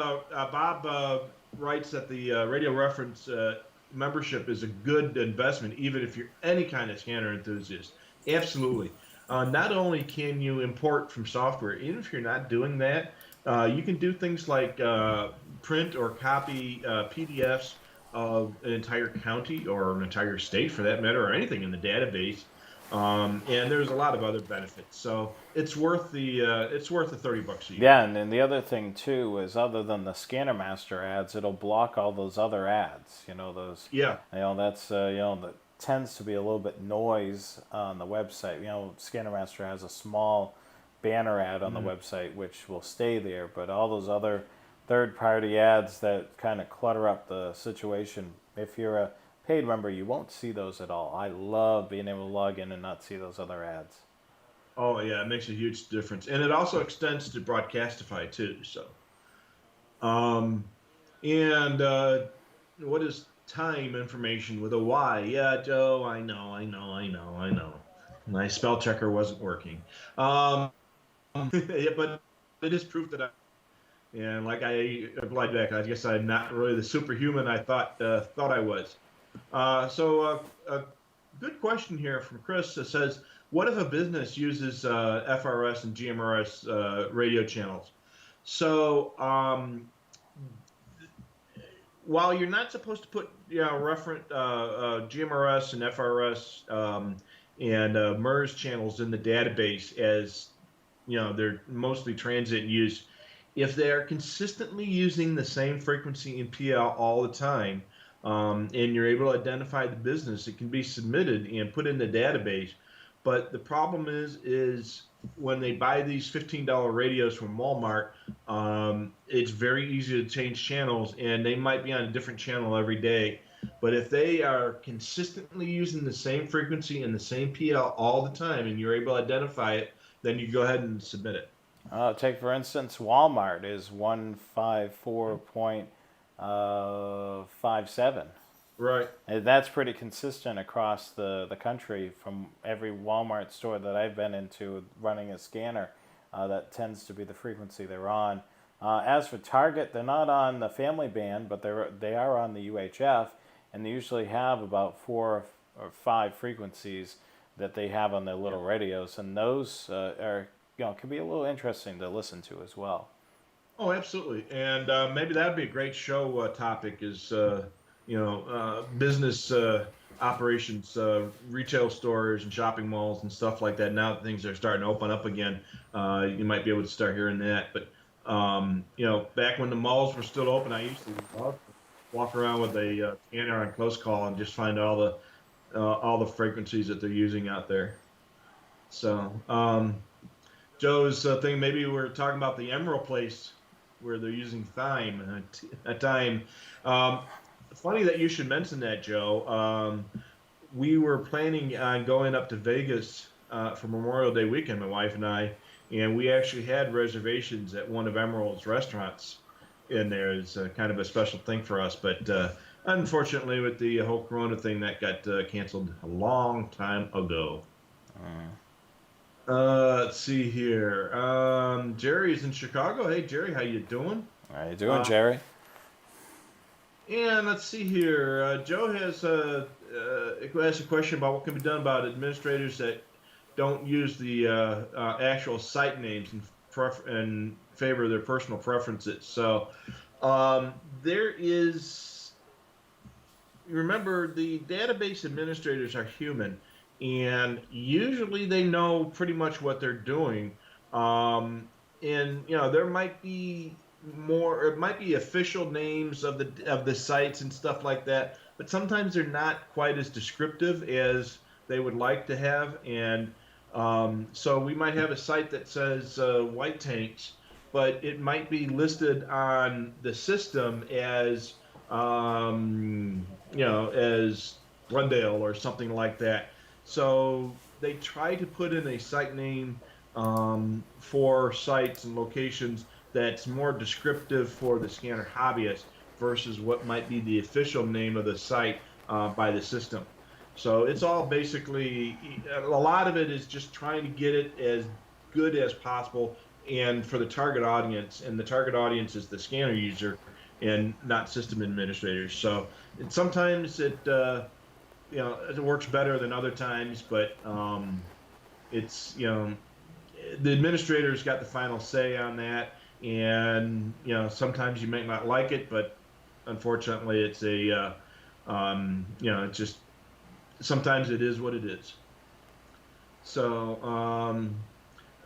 writes that the Radio Reference membership is a good investment, even if you're any kind of scanner enthusiast. Absolutely. Not only can you import from software, even if you're not doing that, you can do things like print or copy PDFs of an entire county or an entire state, for that matter, or anything in the database. And there's a lot of other benefits. So it's worth the $30 a year. Yeah, and then the other thing too is, other than the Scanner Master ads, it'll block all those other ads. Those. Yeah. That's that tends to be a little bit noise on the website. Scanner Master has a small banner ad on the website which will stay there, but all those other third-party ads that kind of clutter up the situation. If you're a paid member, you won't see those at all. I love being able to log in and not see those other ads. Oh yeah, it makes a huge difference, and it also extends to Broadcastify too. So, um, and what is time information with a Y? Yeah, Joe, I know. My spell checker wasn't working. Yeah, but it is proof that and like I replied back, I guess I'm not really the superhuman I thought I was. A good question here from Chris that says, "What if a business uses FRS and GMRS radio channels?" So while you're not supposed to put GMRS and FRS and MERS channels in the database, as they're mostly transit use, if they are consistently using the same frequency in PL all the time, and you're able to identify the business, it can be submitted and put in the database. But the problem is when they buy these $15 radios from Walmart, it's very easy to change channels, and they might be on a different channel every day. But if they are consistently using the same frequency and the same PL all the time, and you're able to identify it, then you go ahead and submit it. Take for instance, Walmart is 154.57. Right. And that's pretty consistent across the country from every Walmart store that I've been into running a scanner. That tends to be the frequency they're on. As for Target, they're not on the family band, but they are on the UHF, and they usually have about 4 or 5 frequencies that they have on their little radios, and those are can be a little interesting to listen to as well. Oh, absolutely, and maybe that'd be a great show topic is business operations, retail stores and shopping malls and stuff like that. Now that things are starting to open up again, you might be able to start hearing that. But back when the malls were still open, I used to walk around with a scanner on close call and just find all the frequencies that they're using out there. So Joe's thing, maybe we're talking about the Emerald place where they're using time. Funny that you should mention that, Joe. We were planning on going up to Vegas for Memorial Day weekend, my wife and I, and we actually had reservations at one of Emerald's restaurants in there. It's kind of a special thing for us, but unfortunately, with the whole Corona thing, that got canceled a long time ago. Let's see here. Jerry's in Chicago. Hey, Jerry, how you doing? How you doing, Jerry? And let's see here. Joe has a question about what can be done about administrators that don't use the actual site names in favor of their personal preferences. So there is. Remember, the database administrators are human, and usually they know pretty much what they're doing. And there might be more, it might be official names of the sites and stuff like that, but sometimes they're not quite as descriptive as they would like to have. And so we might have a site that says White Tanks, but it might be listed on the system as as Glendale or something like that. So they try to put in a site name for sites and locations that's more descriptive for the scanner hobbyist versus what might be the official name of the site by the system. So it's all basically, a lot of it is just trying to get it as good as possible and for the target audience, and the target audience is the scanner user and not system administrators. So sometimes it works better than other times, but it's the administrator's got the final say on that. And sometimes you might not like it, but unfortunately it's it's just sometimes it is what it is. So,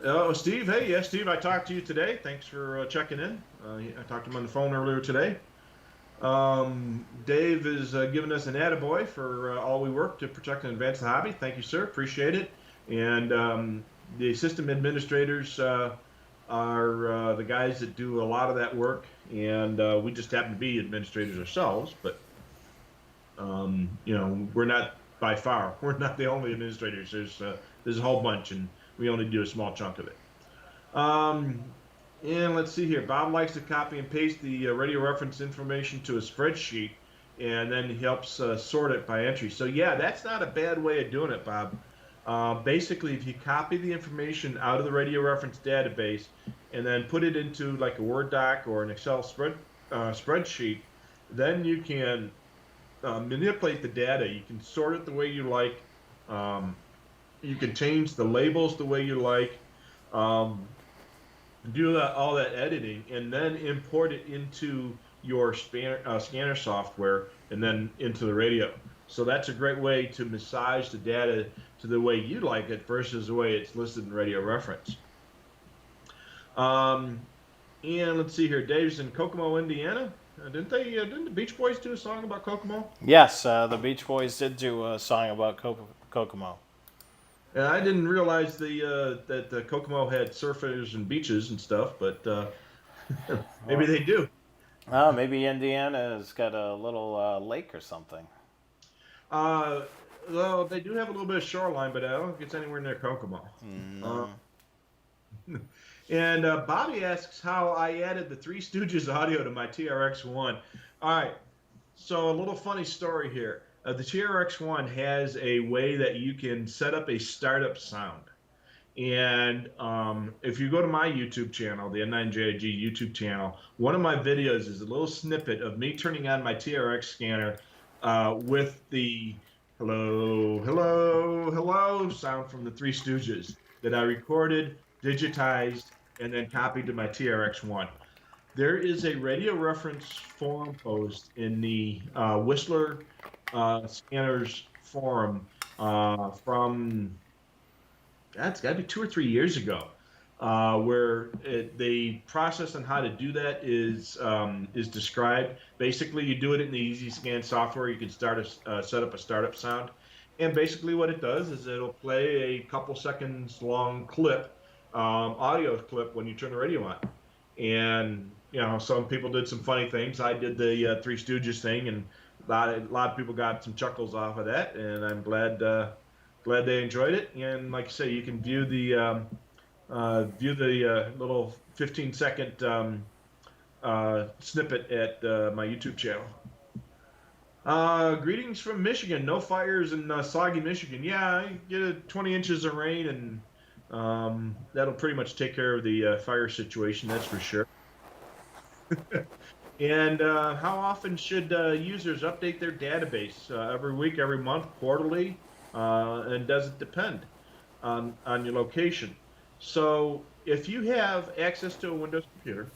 oh, Steve, hey, yes, Steve, I talked to you today. Thanks for checking in. I talked to him on the phone earlier today. Dave is giving us an attaboy for all we work to protect and advance the hobby. Thank you, sir. Appreciate it. And the system administrators are the guys that do a lot of that work. And we just happen to be administrators ourselves. But, we're not by far. We're not the only administrators. There's a whole bunch, and we only do a small chunk of it. And let's see here. Bob likes to copy and paste the radio reference information to a spreadsheet, and then he helps sort it by entry. So yeah, that's not a bad way of doing it, Bob. Basically, if you copy the information out of the radio reference database and then put it into like a Word doc or an Excel spreadsheet, then you can manipulate the data. You can sort it the way you like. You can change the labels the way you like. Do all that editing, and then import it into your scanner software and then into the radio. So that's a great way to massage the data to the way you like it versus the way it's listed in Radio Reference. And let's see here. Dave's in Kokomo, Indiana. Didn't the Beach Boys do a song about Kokomo? Yes, the Beach Boys did do a song about Kokomo. And I didn't realize that Kokomo had surfers and beaches and stuff, but maybe they do. Maybe Indiana's got a little lake or something. Well, they do have a little bit of shoreline, but I don't think it's anywhere near Kokomo. No. And Bobby asks how I added the Three Stooges audio to my TRX-1. All right, so a little funny story here. The TRX-1 has a way that you can set up a startup sound. And if you go to my YouTube channel, the N9JIG YouTube channel, one of my videos is a little snippet of me turning on my TRX scanner with the hello, hello, hello sound from the Three Stooges that I recorded, digitized, and then copied to my TRX-1. There is a Radio Reference forum post in the Whistler Scanners forum from, that's got to be 2 or 3 years ago, where the process on how to do that is described. Basically, you do it in the Easy Scan software. You can set up a startup sound, and basically what it does is it'll play a couple seconds long clip, audio clip when you turn the radio on. And some people did some funny things. I did the Three Stooges thing, and a lot of people got some chuckles off of that, and I'm glad they enjoyed it. And like I say, you can view the little 15-second snippet at my YouTube channel. Greetings from Michigan. No fires in soggy Michigan. Yeah, I get 20 inches of rain, and that'll pretty much take care of the fire situation, that's for sure. And how often should users update their database? Every week, every month, quarterly? And does it depend on your location? So if you have access to a Windows computer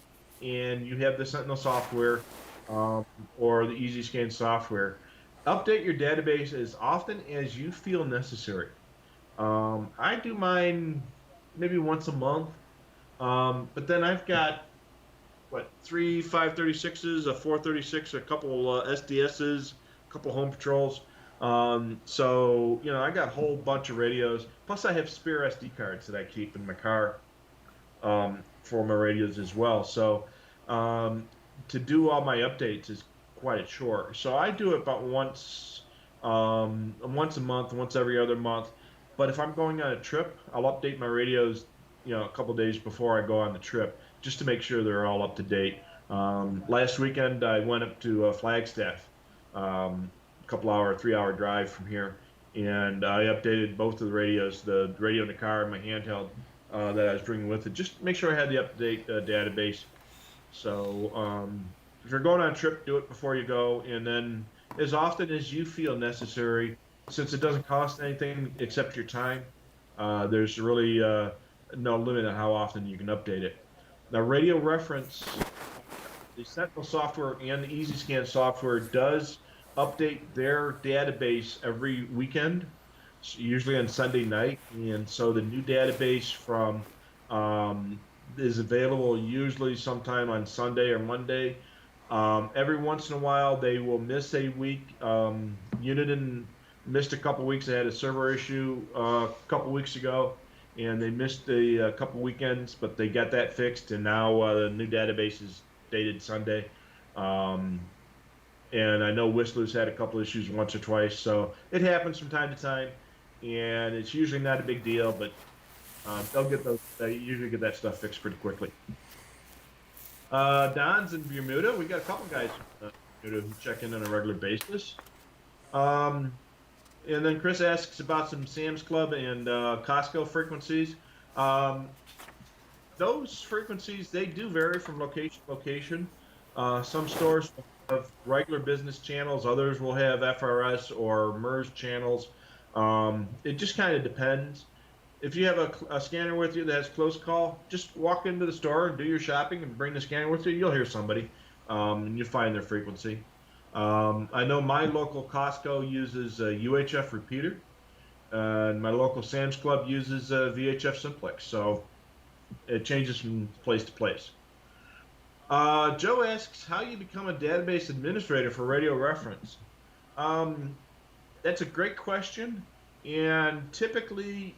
and you have the Sentinel software or the Easy Scan software, update your database as often as you feel necessary. I do mine maybe once a month, but then I've got 3 536s, a 436, a couple SDSs, a couple home patrols. So I got a whole bunch of radios. Plus, I have spare SD cards that I keep in my car for my radios as well. So to do all my updates is quite a chore. So I do it about once a month, once every other month. But if I'm going on a trip, I'll update my radios, a couple days before I go on the trip, just to make sure they're all up to date. Last weekend, I went up to Flagstaff, a couple hour, 3-hour drive from here, and I updated both of the radios, the radio in the car and my handheld that I was bringing with it, just to make sure I had the up-to-date database. So if you're going on a trip, do it before you go, and then as often as you feel necessary, since it doesn't cost anything except your time, there's really no limit on how often you can update it. Now, Radio Reference, the Sentinel software and the Easy Scan software does update their database every weekend. usually on Sunday night, and so the new database from is available usually sometime on Sunday or Monday. Every once in a while, they will miss a week. Uniden missed a couple weeks. They had a server issue a couple weeks ago, and they missed a couple weekends, but they got that fixed, and now the new database is dated Sunday. Um, and I know Whistler's had a couple issues once or twice, so it happens from time to time, and it's usually not a big deal, but they'll get those. They usually get that stuff fixed pretty quickly. Don's in Bermuda. We got a couple guys in Bermuda who check in on a regular basis. Um, and then Chris asks about some Sam's Club and Costco frequencies. Um, those frequencies, they do vary from location to location. Some stores will have regular business channels, others will have FRS or MERS channels. It just kind of depends. If you have a scanner with you that has close call, just walk into the store and do your shopping and bring the scanner with you. You'll hear somebody, and you'll find their frequency. I know my local Costco uses a UHF repeater, and my local Sam's Club uses a VHF simplex. So it changes from place to place. Joe asks how you become a database administrator for Radio Reference. That's a great question, and typically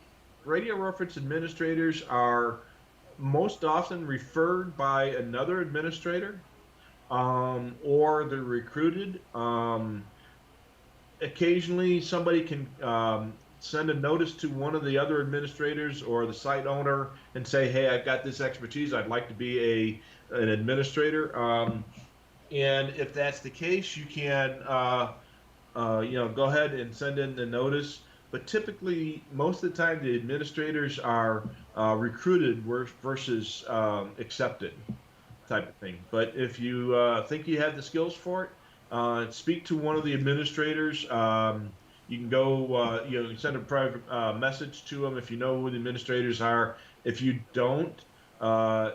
Radio Reference administrators are most often referred by another administrator, or they're recruited. Occasionally, somebody can send a notice to one of the other administrators or the site owner and say, "Hey, I've got this expertise. I'd like to be an administrator." And if that's the case, you can go ahead and send in the notice. But typically, most of the time, the administrators are recruited versus accepted, type of thing. But if you think you have the skills for it, speak to one of the administrators. You can go, send a private message to them if you know who the administrators are. If you don't,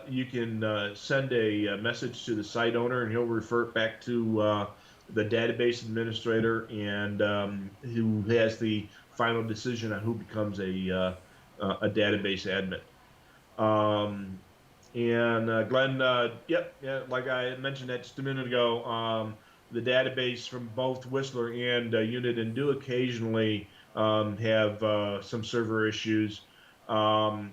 you can send a message to the site owner, and he'll refer it back to the database administrator, and who has the final decision on who becomes a database admin. And Glenn, like I mentioned that just a minute ago, the database from both Whistler and Uniden do occasionally have some server issues. And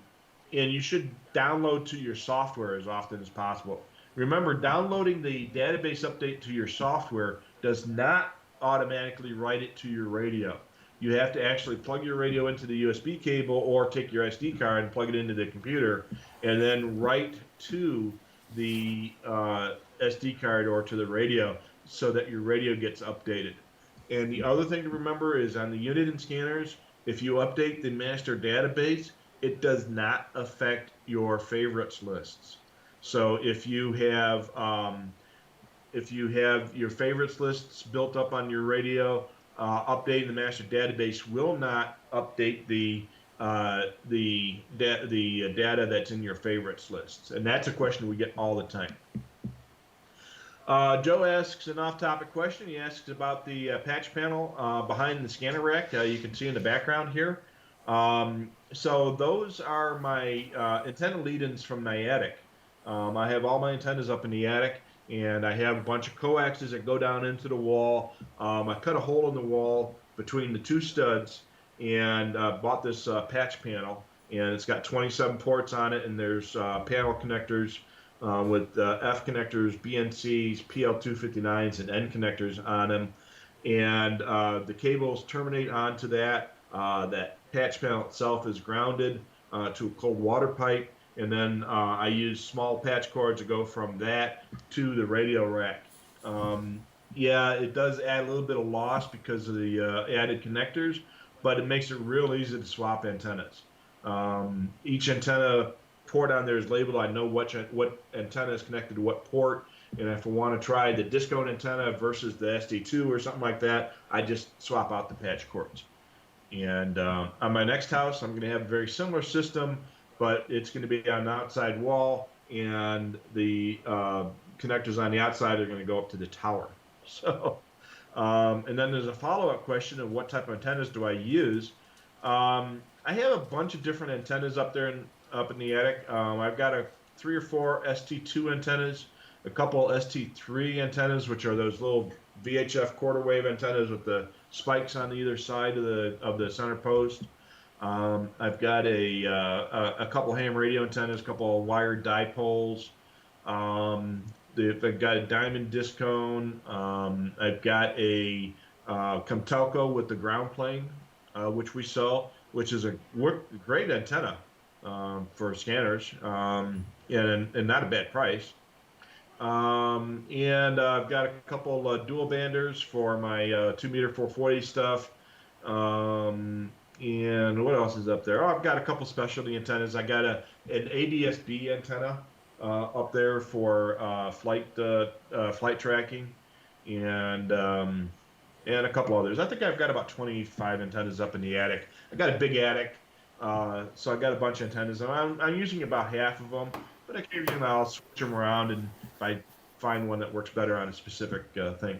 you should download to your software as often as possible. Remember, downloading the database update to your software does not automatically write it to your radio. You have to actually plug your radio into the USB cable or take your SD card and plug it into the computer and then write to the SD card or to the radio so that your radio gets updated. And the other thing to remember is on the Uniden scanners, if you update the master database, it does not affect your favorites lists. So if you have your favorites lists built up on your radio, updating the master database will not update the data that's in your favorites lists, and that's a question we get all the time. Joe asks an off-topic question. He asks about the patch panel behind the scanner rack. You can see in the background here. So those are my antenna lead-ins from my attic. I have all my antennas up in the attic, and I have a bunch of coaxes that go down into the wall. I cut a hole in the wall between the two studs and bought this patch panel, and it's got 27 ports on it, and there's panel connectors with F connectors, BNCs, PL259s, and N connectors on them. And the cables terminate onto that. That patch panel itself is grounded to a cold water pipe. And then I use small patch cords to go from that to the radio rack. Yeah, it does add a little bit of loss because of the added connectors, but it makes it real easy to swap antennas. Each antenna port on there is labeled. I know what antenna is connected to what port. And if I want to try the discount antenna versus the SD2 or something like that, I just swap out the patch cords. And on my next house, I'm going to have a very similar system, but it's going to be on the outside wall, and the connectors on the outside are going to go up to the tower. So, and then there's a follow-up question of what type of antennas do I use? I have a bunch of different antennas up there up in the attic. I've got 3 or 4 ST2 antennas, a couple ST3 antennas, which are those little VHF quarter wave antennas with the spikes on either side of the center post. I've got a couple ham radio antennas, a couple of wired dipoles. I've got a diamond disc cone. I've got a Comtelco with the ground plane, which we sell, which is a great antenna for scanners, and not a bad price. And I've got a couple dual banders for my 2 meter 440 stuff. And what else is up there? Oh, I've got a couple specialty antennas. I got an ADS-B antenna up there for flight tracking, and and a couple others. I think I've got about 25 antennas up in the attic. I got a big attic, so I got a bunch of antennas. I'm using about half of them, but occasionally I'll switch them around, and if I find one that works better on a specific thing.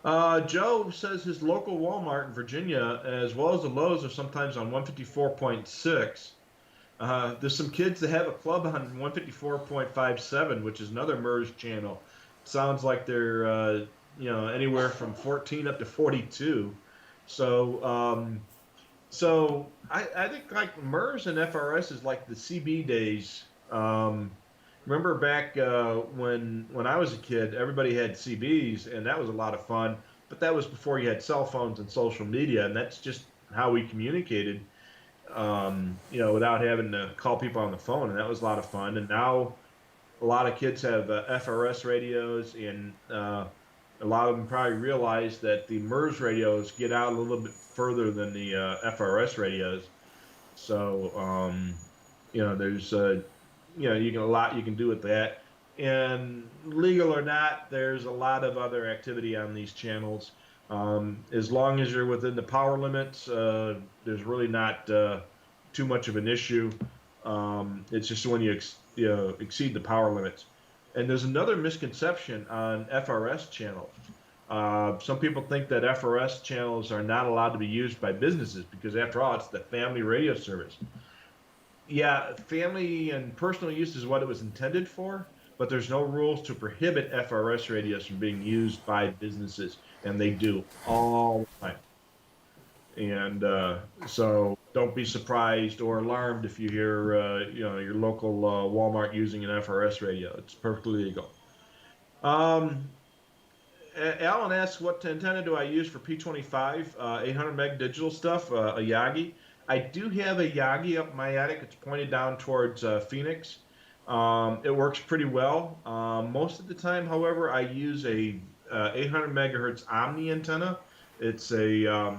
Joe says his local Walmart in Virginia, as well as the Lowe's, are sometimes on 154.6. There's some kids that have a club on 154.57, which is another MERS channel. Sounds like they're anywhere from 14 up to 42. So I think like MERS and FRS is like the CB days. Remember back when I was a kid, everybody had CBs, and that was a lot of fun. But that was before you had cell phones and social media, and that's just how we communicated, without having to call people on the phone, and that was a lot of fun. And now a lot of kids have FRS radios, and a lot of them probably realize that the MERS radios get out a little bit further than the FRS radios. So, there's a lot you can do with that. And legal or not, there's a lot of other activity on these channels. As long as you're within the power limits, there's really not too much of an issue. It's just when you exceed the power limits. And there's another misconception on FRS channels. Some people think that FRS channels are not allowed to be used by businesses because, after all, it's the family radio service. Yeah, family and personal use is what it was intended for, but there's no rules to prohibit FRS radios from being used by businesses, and they do all the time. And so don't be surprised or alarmed if you hear your local Walmart using an FRS radio. It's perfectly legal. Alan asks, what antenna do I use for P25, 800 meg digital stuff, a Yagi? I do have a Yagi up my attic. It's pointed down towards Phoenix. It works pretty well. Most of the time, however, I use a 800 megahertz Omni antenna. It's a,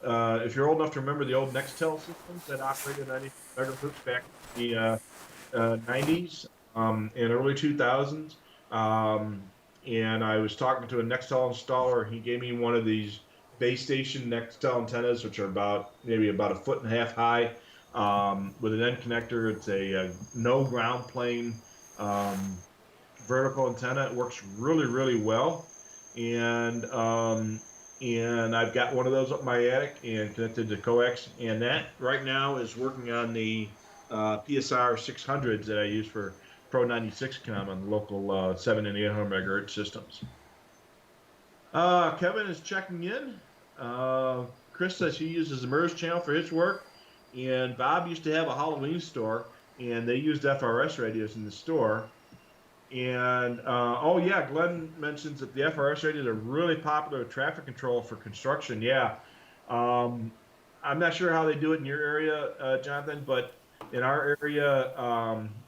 if you're old enough to remember the old Nextel systems that operated 90 megahertz back in the 90s and early 2000s. And I was talking to a Nextel installer. He gave me one of these base station Nextel antennas, which are maybe about 1.5 feet high, with an end connector. It's a no ground plane vertical antenna. It works really, really well, and I've got one of those up my attic and connected to coax. And that right now is working on the PSR 600s that I use for Pro 96 com on the local 7 and 800 megahertz systems. Kevin is checking in. Chris says he uses the MERS channel for his work, and Bob used to have a Halloween store, and they used FRS radios in the store. And Glenn mentions that the FRS radios are really popular with traffic control for construction. Yeah, I'm not sure how they do it in your area, Jonathan, but in our area,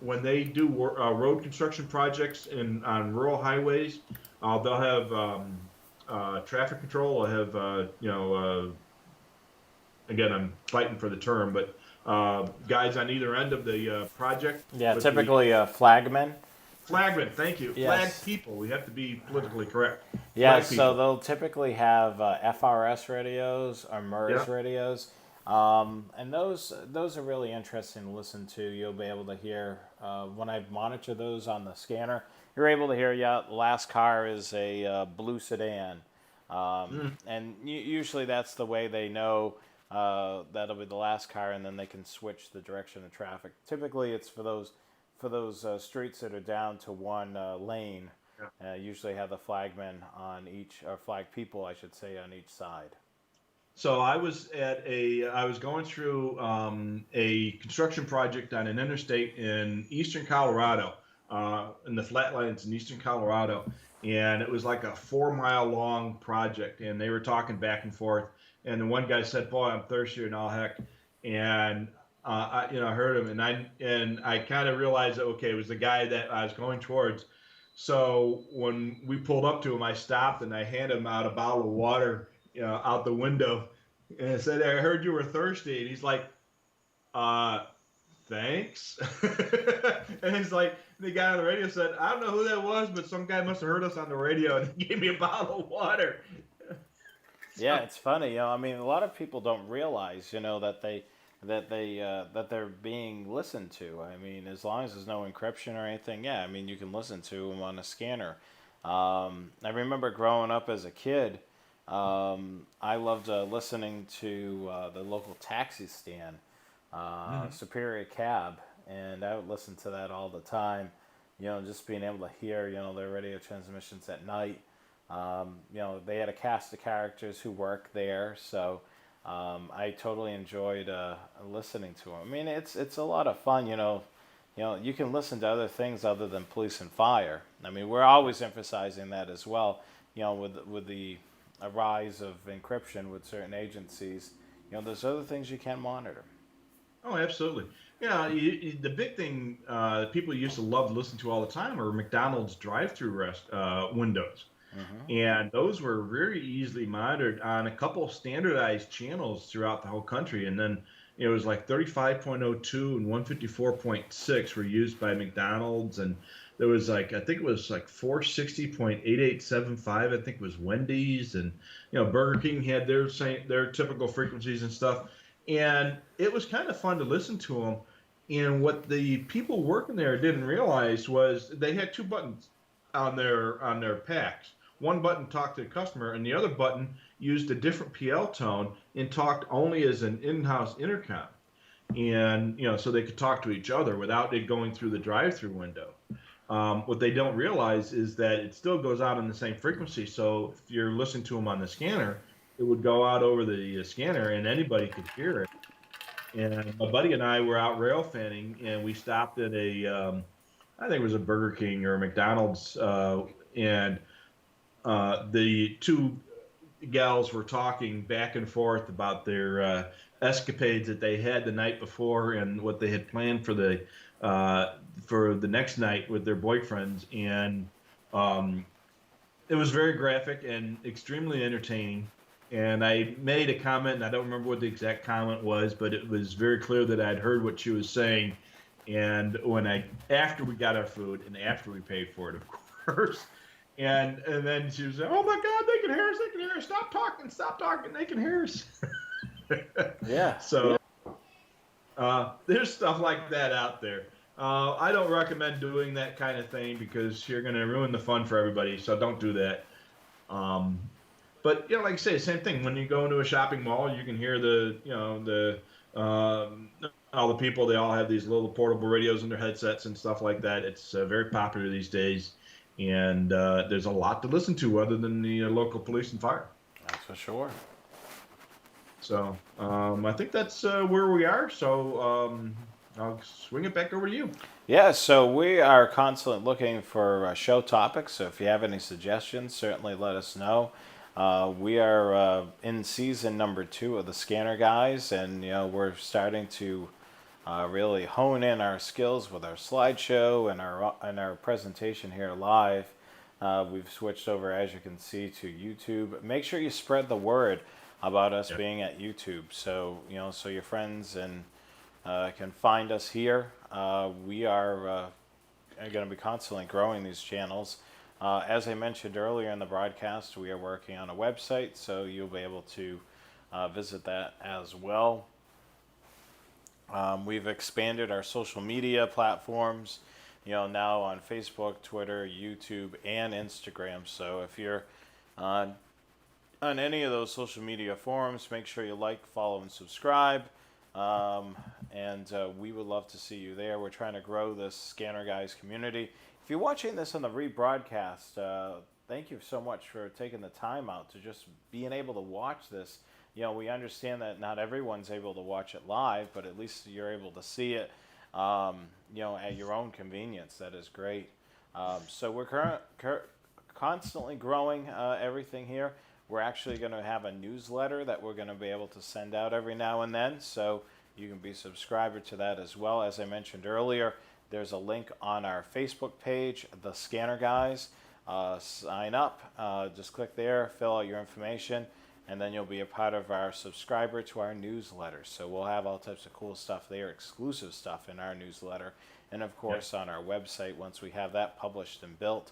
when they do road construction projects on rural highways, they'll have traffic control. They'll have again, I'm fighting for the term, but guys on either end of the project. Yeah, typically flagmen. Flagmen, thank you. Yes. Flag people. We have to be politically correct. Yeah, so they'll typically have FRS radios or MERS radios. And those are really interesting to listen to. You'll be able to hear, when I monitor those on the scanner, you're able to hear, the last car is a blue sedan. And usually that's the way they know that'll be the last car, and then they can switch the direction of traffic. Typically, it's for those streets that are down to one lane. Usually have the flagmen on each, or flag people, I should say, on each side. So I was going through a construction project on an interstate in eastern Colorado, in the flatlands in eastern Colorado, and it was like a 4 mile long project, and they were talking back and forth, and the one guy said, "Boy, I'm thirstier than all heck," and I heard him, and I kind of realized that okay, it was the guy that I was going towards. So when we pulled up to him, I stopped and I handed him out a bottle of water, out the window, and I said, "I heard you were thirsty," and he's like, "Uh, thanks." And he's like, the guy on the radio said, "I don't know who that was, but some guy must have heard us on the radio and he gave me a bottle of water." Yeah, it's funny. I mean, a lot of people don't realize, that they're being listened to. I mean, as long as there's no encryption or anything, yeah. I mean, you can listen to them on a scanner. I remember growing up as a kid. I loved listening to the local taxi stand, Superior Cab, and I would listen to that all the time. Just being able to hear, their radio transmissions at night. They had a cast of characters who worked there, so I totally enjoyed listening to them. I mean, it's a lot of fun. You can listen to other things other than police and fire. I mean, we're always emphasizing that as well. With the a rise of encryption with certain agencies, there's other things you can monitor. Oh, absolutely. Yeah, the big thing people used to love to listen to all the time are McDonald's drive-through windows. And those were very easily monitored on a couple of standardized channels throughout the whole country. And then it was like 35.02 and 154.6 were used by McDonald's. And there was like, I think it was like 460.8875, I think it was Wendy's. And, Burger King had their typical frequencies and stuff. And it was kind of fun to listen to them. And what the people working there didn't realize was they had two buttons on their packs. One button talked to the customer, and the other button used a different PL tone and talked only as an in-house intercom. And so they could talk to each other without it going through the drive-through window. What they don't realize is that it still goes out on the same frequency. So if you're listening to them on the scanner, it would go out over the scanner, and anybody could hear it. And my buddy and I were out rail fanning, and we stopped at I think it was a Burger King or a McDonald's, and the two gals were talking back and forth about their escapades that they had the night before and what they had planned for the next night with their boyfriends. And it was very graphic and extremely entertaining. And I made a comment, and I don't remember what the exact comment was, but it was very clear that I'd heard what she was saying. And after we got our food and after we paid for it, of course, and then she was like, "Oh my God, they can hear us! Stop talking! They can hear us!" Yeah. So there's stuff like that out there. I don't recommend doing that kind of thing because you're going to ruin the fun for everybody. So don't do that. But like I say, same thing. When you go into a shopping mall, you can hear all the people. They all have these little portable radios in their headsets and stuff like that. It's very popular these days, and there's a lot to listen to other than the local police and fire. That's for sure. So I think that's where we are. So I'll swing it back over to you. Yeah, so we are constantly looking for show topics. So if you have any suggestions, certainly let us know. We are in season number 2 of the Scanner Guys, and we're starting to really hone in our skills with our slideshow and our presentation here live. We've switched over, as you can see, to YouTube. Make sure you spread the word about us being at YouTube, so so your friends and can find us here. We are going to be constantly growing these channels. As I mentioned earlier in the broadcast, we are working on a website, so you'll be able to visit that as well. We've expanded our social media platforms, now on Facebook, Twitter, YouTube, and Instagram. So if you're on any of those social media forums. Make sure you like, follow, and subscribe. And we would love to see you there. We're trying to grow this Scanner Guys community. If you're watching this on the rebroadcast, thank you so much for taking the time out to just being able to watch this. We understand that not everyone's able to watch it live, but at least you're able to see it, at your own convenience. That is great. So we're constantly growing everything here. We're actually going to have a newsletter that we're going to be able to send out every now and then, so you can be a subscriber to that as well. As I mentioned earlier, there's a link on our Facebook page, The Scanner Guys. Sign up, just click there, fill out your information, and then you'll be a part of our subscriber to our newsletter. So we'll have all types of cool stuff there, exclusive stuff in our newsletter, and of course on our website. Once we have that published and built,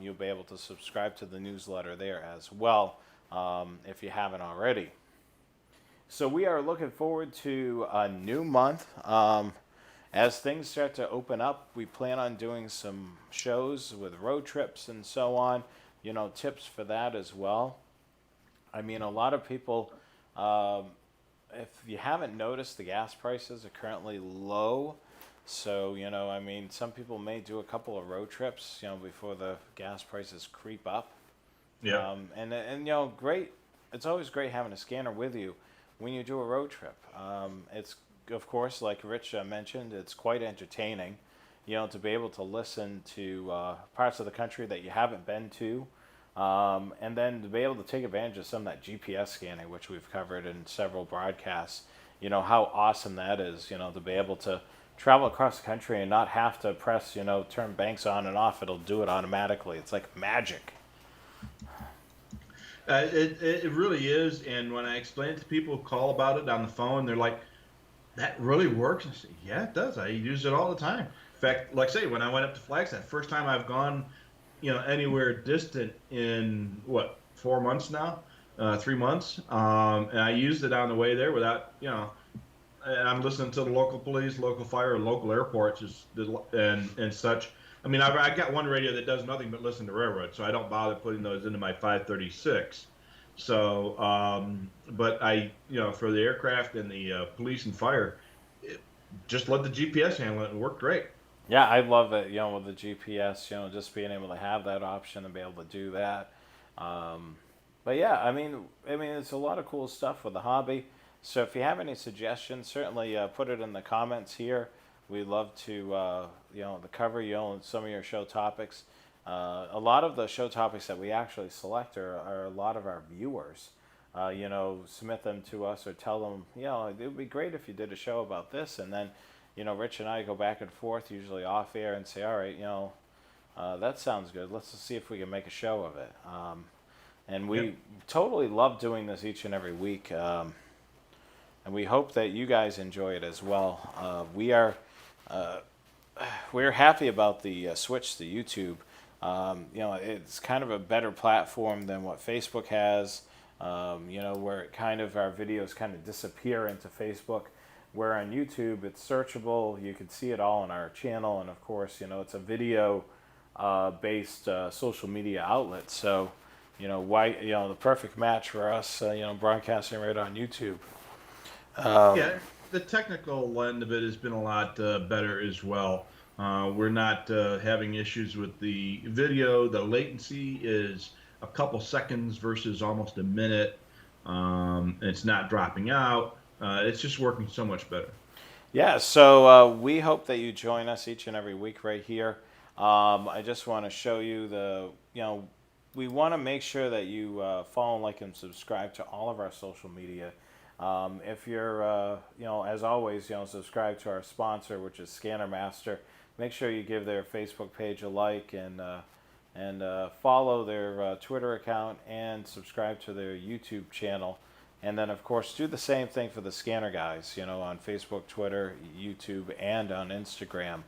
you'll be able to subscribe to the newsletter there as well, if you haven't already. So we are looking forward to a new month. As things start to open up, we plan on doing some shows with road trips and so on, tips for that as well. I mean, a lot of people, if you haven't noticed, the gas prices are currently low. So, some people may do a couple of road trips, before the gas prices creep up. Yeah. Great. It's always great having a scanner with you when you do a road trip. It's, of course, like Rich mentioned, it's quite entertaining, to be able to listen to parts of the country that you haven't been to, and then to be able to take advantage of some of that GPS scanning, which we've covered in several broadcasts. How awesome that is, to be able to travel across the country and not have to press, turn banks on and off. It'll do it automatically. It's like magic. It really is. And when I explain it to people who call about it on the phone, they're like, that really works? I say, yeah, it does. I use it all the time. In fact, like I say, when I went up to Flagstaff, first time I've gone, anywhere distant in 4 months now, 3 months. And I used it on the way there without, and I'm listening to the local police, local fire, local airports, and such. I mean, I got one radio that does nothing but listen to railroad, so I don't bother putting those into my 536. So, but I, for the aircraft and the police and fire, just let the GPS handle it and work great. Yeah, I love it, with the GPS, just being able to have that option and be able to do that. But yeah, I mean, it's a lot of cool stuff with the hobby. So if you have any suggestions, certainly put it in the comments here. We'd love to, cover, some of your show topics. A lot of the show topics that we actually select are a lot of our viewers. Submit them to us or tell them, it would be great if you did a show about this. And then, Rich and I go back and forth, usually off air, and say, all right, that sounds good. Let's just see if we can make a show of it. And we totally love doing this each and every week. And we hope that you guys enjoy it as well. We're happy about the switch to YouTube. It's kind of a better platform than what Facebook has. Where our videos kind of disappear into Facebook. Where on YouTube it's searchable, you can see it all on our channel, and of course, it's a video based social media outlet. So, the perfect match for us, broadcasting right on YouTube. The technical end of it has been a lot better as well. We're not having issues with the video. The latency is a couple seconds versus almost a minute. It's not dropping out. It's just working so much better. Yeah, so we hope that you join us each and every week right here. I just want to show you we want to make sure that you follow, like, and subscribe to all of our social media. If you're, as always, subscribe to our sponsor, which is Scanner Master. Make sure you give their Facebook page a like and follow their Twitter account and subscribe to their YouTube channel. And then, of course, do the same thing for the Scanner Guys, on Facebook, Twitter, YouTube, and on Instagram.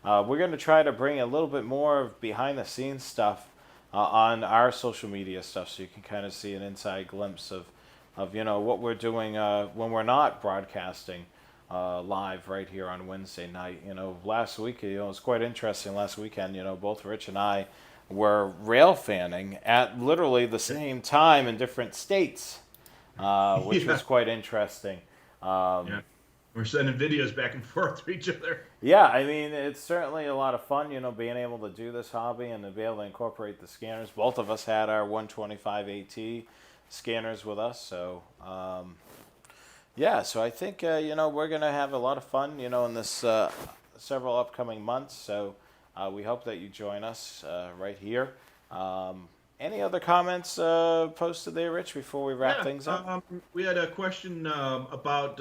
We're going to try to bring a little bit more of behind-the-scenes stuff on our social media stuff, so you can kind of see an inside glimpse of what we're doing when we're not broadcasting live right here on Wednesday night. Last week, it was quite interesting. Last weekend, both Rich and I were rail fanning at literally the same time in different states, which Yeah, was quite interesting. yeah. We're sending videos back and forth to each other. Yeah, I mean, it's certainly a lot of fun, being able to do this hobby and to be able to incorporate the scanners. Both of us had our 125 AT scanners with us, so yeah. So I think we're gonna have a lot of fun, in this several upcoming months. So we hope that you join us right here. Any other comments posted there, Rich, before we wrap Yeah, things up? we had a question about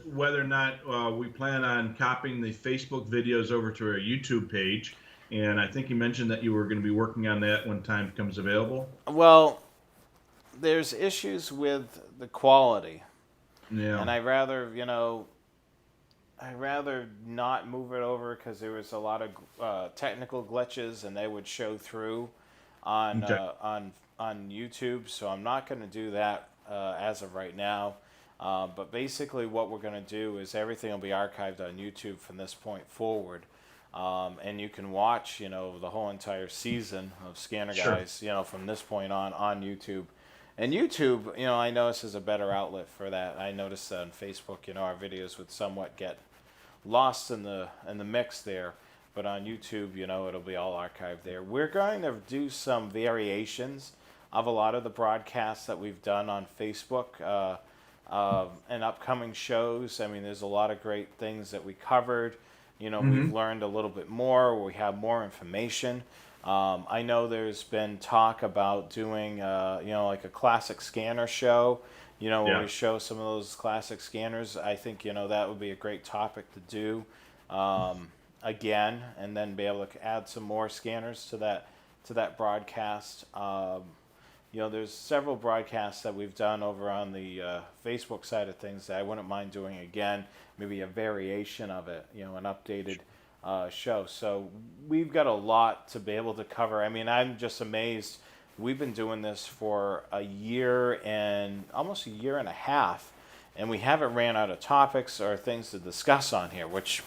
whether or not we plan on copying the Facebook videos over to our YouTube page. And I think you mentioned that you were going to be working on that when time becomes available. Well, there's issues with the quality, Yeah, and I rather not move it over because there was a lot of technical glitches, and they would show through on okay, YouTube. So I'm not going to do that as of right now. But basically, what we're going to do is everything will be archived on YouTube from this point forward, and you can watch the whole entire season of Scanner sure. Guys from this point on YouTube. And YouTube, I notice is a better outlet for that. I noticed on Facebook, our videos would somewhat get lost in the mix there, but on YouTube, it'll be all archived there. We're going to do some variations of a lot of the broadcasts that we've done on Facebook and upcoming shows. I mean, there's a lot of great things that we covered. We've Hmm. learned a little bit more. We have more information. I know there's been talk about doing, like a classic scanner show, where Yeah, we show some of those classic scanners. I think, that would be a great topic to do again, and then be able to add some more scanners to that broadcast. There's several broadcasts that we've done over on the Facebook side of things that I wouldn't mind doing again, maybe a variation of it, an updated show. So we've got a lot to be able to cover. I mean, I'm just amazed. We've been doing this for a year and almost a year and a half, and we haven't ran out of topics or things to discuss on here, which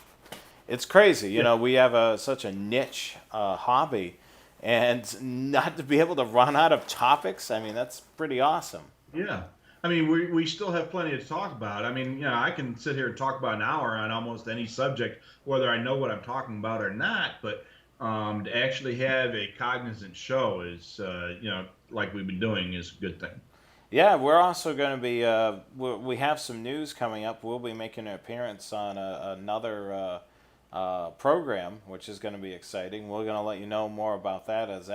it's crazy. yeah, We have such a niche hobby, and not to be able to run out of topics. I mean, that's pretty awesome. yeah. I mean, we still have plenty to talk about. I mean, I can sit here and talk about an hour on almost any subject, whether I know what I'm talking about or not. But to actually have a cognizant show is, like we've been doing, is a good thing. Yeah, we're also going to be. We have some news coming up. We'll be making an appearance on another program, which is going to be exciting. We're going to let you know more about that as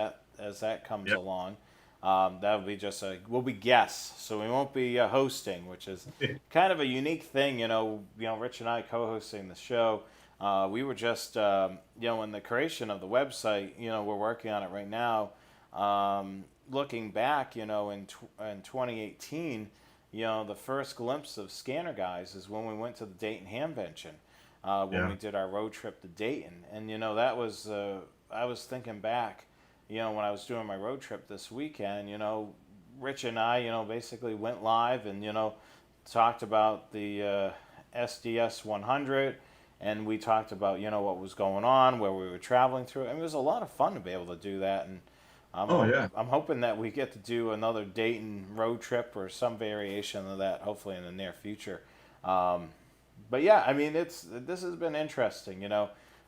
that comes Yep. along. That'll be we'll be guests, so we won't be hosting, which is kind of a unique thing. Rich and I co-hosting the show. We were just, in the creation of the website. We're working on it right now. Looking back, in 2018, the first glimpse of Scanner Guys is when we went to the Dayton Hamvention, when Yeah. we did our road trip to Dayton. And, that was, I was thinking back, when I was doing my road trip this weekend, Rich and I, basically went live and, talked about the SDS 100, and we talked about, what was going on, where we were traveling through. I mean, it was a lot of fun to be able to do that. And Oh yeah. I'm hoping that we get to do another Dayton road trip or some variation of that, hopefully in the near future. Um, but yeah, I mean, this has been interesting.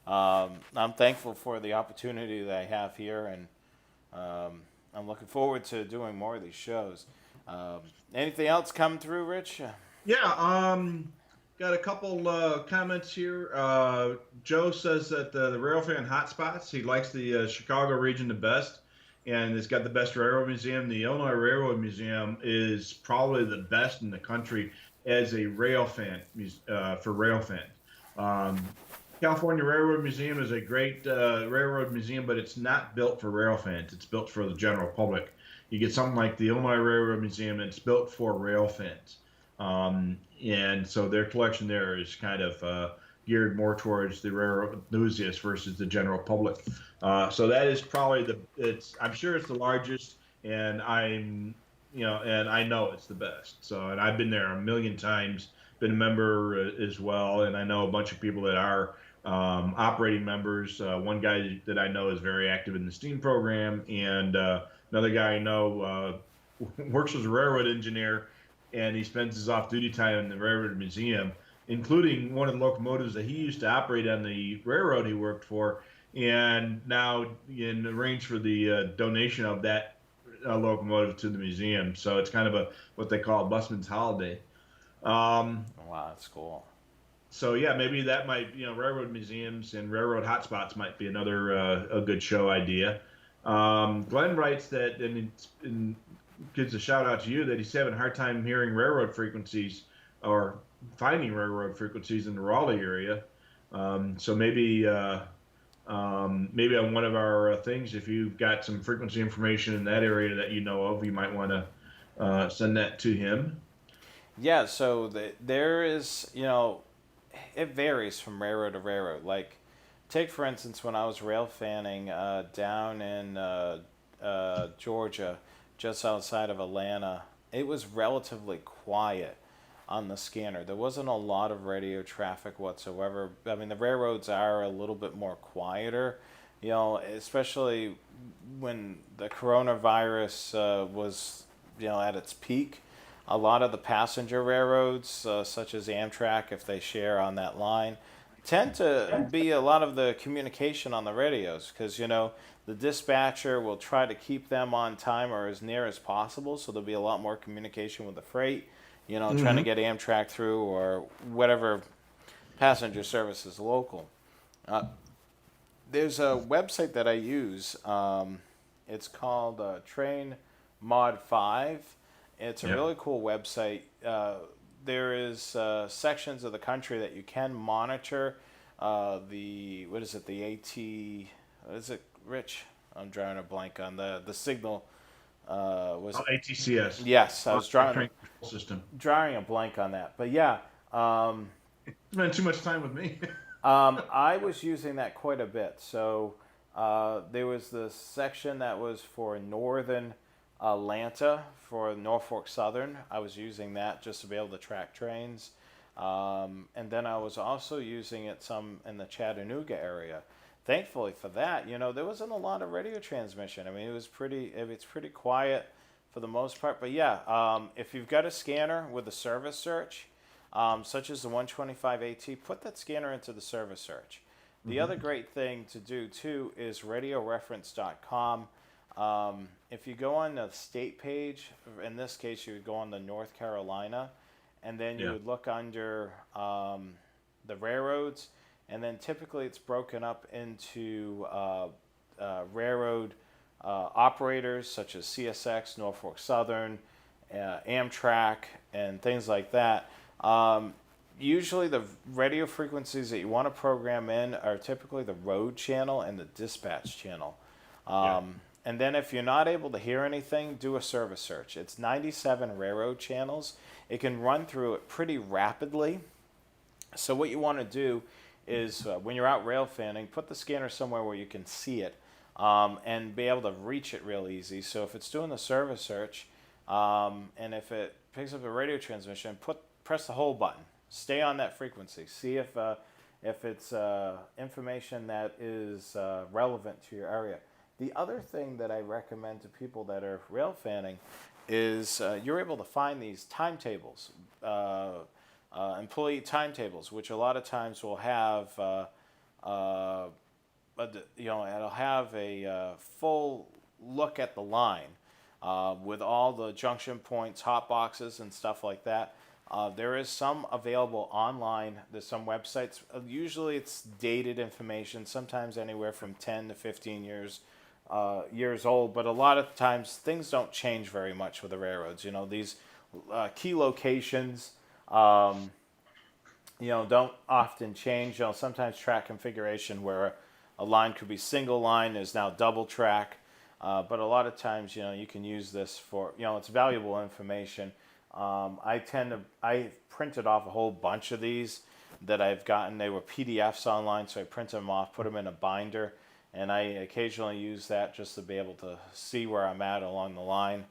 I'm thankful for the opportunity that I have here, and I'm looking forward to doing more of these shows. Um, Anything else come through, Rich? Yeah. Got a couple comments here. Joe says that the Railfan hotspots, he likes the Chicago region the best, and it's got the best railroad museum. The Illinois Railroad Museum is probably the best in the country as a rail fan for rail fans. Um, California Railroad Museum is a great railroad museum, but it's not built for rail fans. It's built for the general public. You get something like the Illinois Railroad Museum, and it's built for rail fans. And so their collection there is kind of geared more towards the railroad enthusiasts versus the general public. So that is probably I'm sure it's the largest, and and I know it's the best. So, and I've been there a million times, been a member as well, and I know a bunch of people that are operating members. One guy that I know is very active in the STEAM program, and another guy I know works as a railroad engineer, and he spends his off-duty time in the railroad museum, including one of the locomotives that he used to operate on the railroad he worked for, and now in arrange for the donation of that locomotive to the museum. So it's kind of a what they call a busman's holiday. Um, Wow, that's cool. so yeah, maybe that might, railroad museums and railroad hotspots might be another a good show idea. Glenn writes that, and gives a shout out to you that he's having a hard time hearing railroad frequencies or finding railroad frequencies in the Raleigh area. So maybe on one of our things, if you've got some frequency information in that area that you know of, you might want to send that to him. Yeah, so there is, it varies from railroad to railroad. Like, take for instance, when I was rail fanning down in Georgia, just outside of Atlanta, it was relatively quiet on the scanner. There wasn't a lot of radio traffic whatsoever. I mean, the railroads are a little bit more quieter, especially when the coronavirus was, at its peak. A lot of the passenger railroads, such as Amtrak, if they share on that line, tend to be a lot of the communication on the radios because, the dispatcher will try to keep them on time or as near as possible. So there'll be a lot more communication with the freight, trying to Hmm. get Amtrak through or whatever passenger service is local. Uh, there's a website that I use. It's called Train Mod 5. It's a Yeah. really cool website. There is sections of the country that you can monitor. What is it, the AT, what is it, Rich? I'm drawing a blank on the signal. Was Oh, it? ATCS, Yes, I was Automatic Train Control System. drawing a blank on that. But yeah, Spend too much time with me. I was using that quite a bit. So there was this section that was for northern Atlanta, for Norfolk Southern. I was using that just to be able to track trains. And then I was also using it some in the Chattanooga area. Thankfully for that, there wasn't a lot of radio transmission. I mean, it's pretty quiet for the most part. But yeah, if you've got a scanner with a service search, such as the 125 AT, put that scanner into the service search. The other Hmm. great thing to do too is RadioReference.com. If you go on the state page, in this case, you would go on the North Carolina, and then you Yeah. would look under the railroads, and then typically it's broken up into railroad operators such as CSX, Norfolk Southern, Amtrak, and things like that. Um, Usually, the radio frequencies that you want to program in are typically the road channel and the dispatch channel. Yeah. And then, if you're not able to hear anything, do a service search. It's 97 railroad channels. It can run through it pretty rapidly. So, what you want to do is when you're out rail fanning, put the scanner somewhere where you can see it and be able to reach it real easy. So, if it's doing the service search and if it picks up a radio transmission, press the hold button. Stay on that frequency. See if it's information that is relevant to your area. The other thing that I recommend to people that are rail fanning is you're able to find these timetables, employee timetables, which a lot of times will have, it'll have a full look at the line with all the junction points, hot boxes, and stuff like that. There is some available online. There's some websites. Usually, it's dated information. Sometimes anywhere from 10 to 15 years old. But a lot of times, things don't change very much with the railroads. These key locations, don't often change. Sometimes track configuration where a line could be single line is now double track. But a lot of times, you can use this for, it's valuable information. I printed off a whole bunch of these that I've gotten. They were PDFs online, so I printed them off, put them in a binder, and I occasionally use that just to be able to see where I'm at along the line.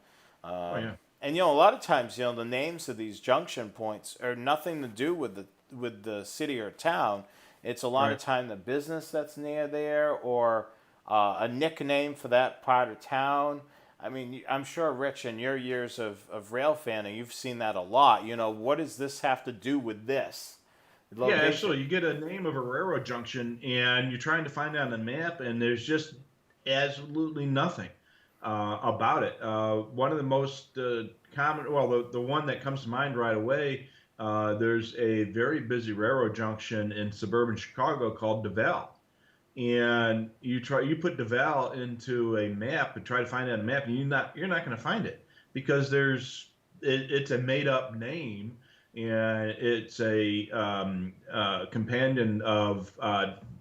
Oh yeah. And a lot of times, the names of these junction points are nothing to do with the city or town. It's a lot of time the business that's near there, or a nickname for that part of town. I mean, I'm sure, Rich, in your years of rail fanning, you've seen that a lot. What does this have to do with this Yeah, location? absolutely. You get a name of a railroad junction and you're trying to find it on the map, and there's just absolutely nothing about it. One of the most common, well, the one that comes to mind right away, there's a very busy railroad junction in suburban Chicago called DeVal. And you put DeVal into a map and try to find it on a map, and you're not going to find it because it's a made up name, and it's a companion of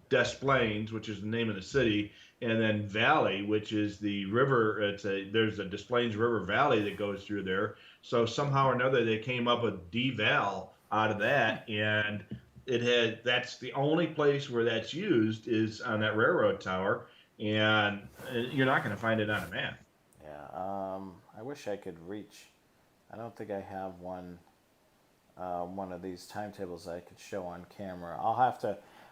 Des Plaines, which is the name of the city, and then Valley, which is the river. There's a Des Plaines River Valley that goes through there. So somehow or another they came up with DeVal out of that, and that's the only place where that's used is on that railroad tower, and you're not going to find it on a map. Yeah, I wish I could reach. I don't think I have one of these timetables I could show on camera.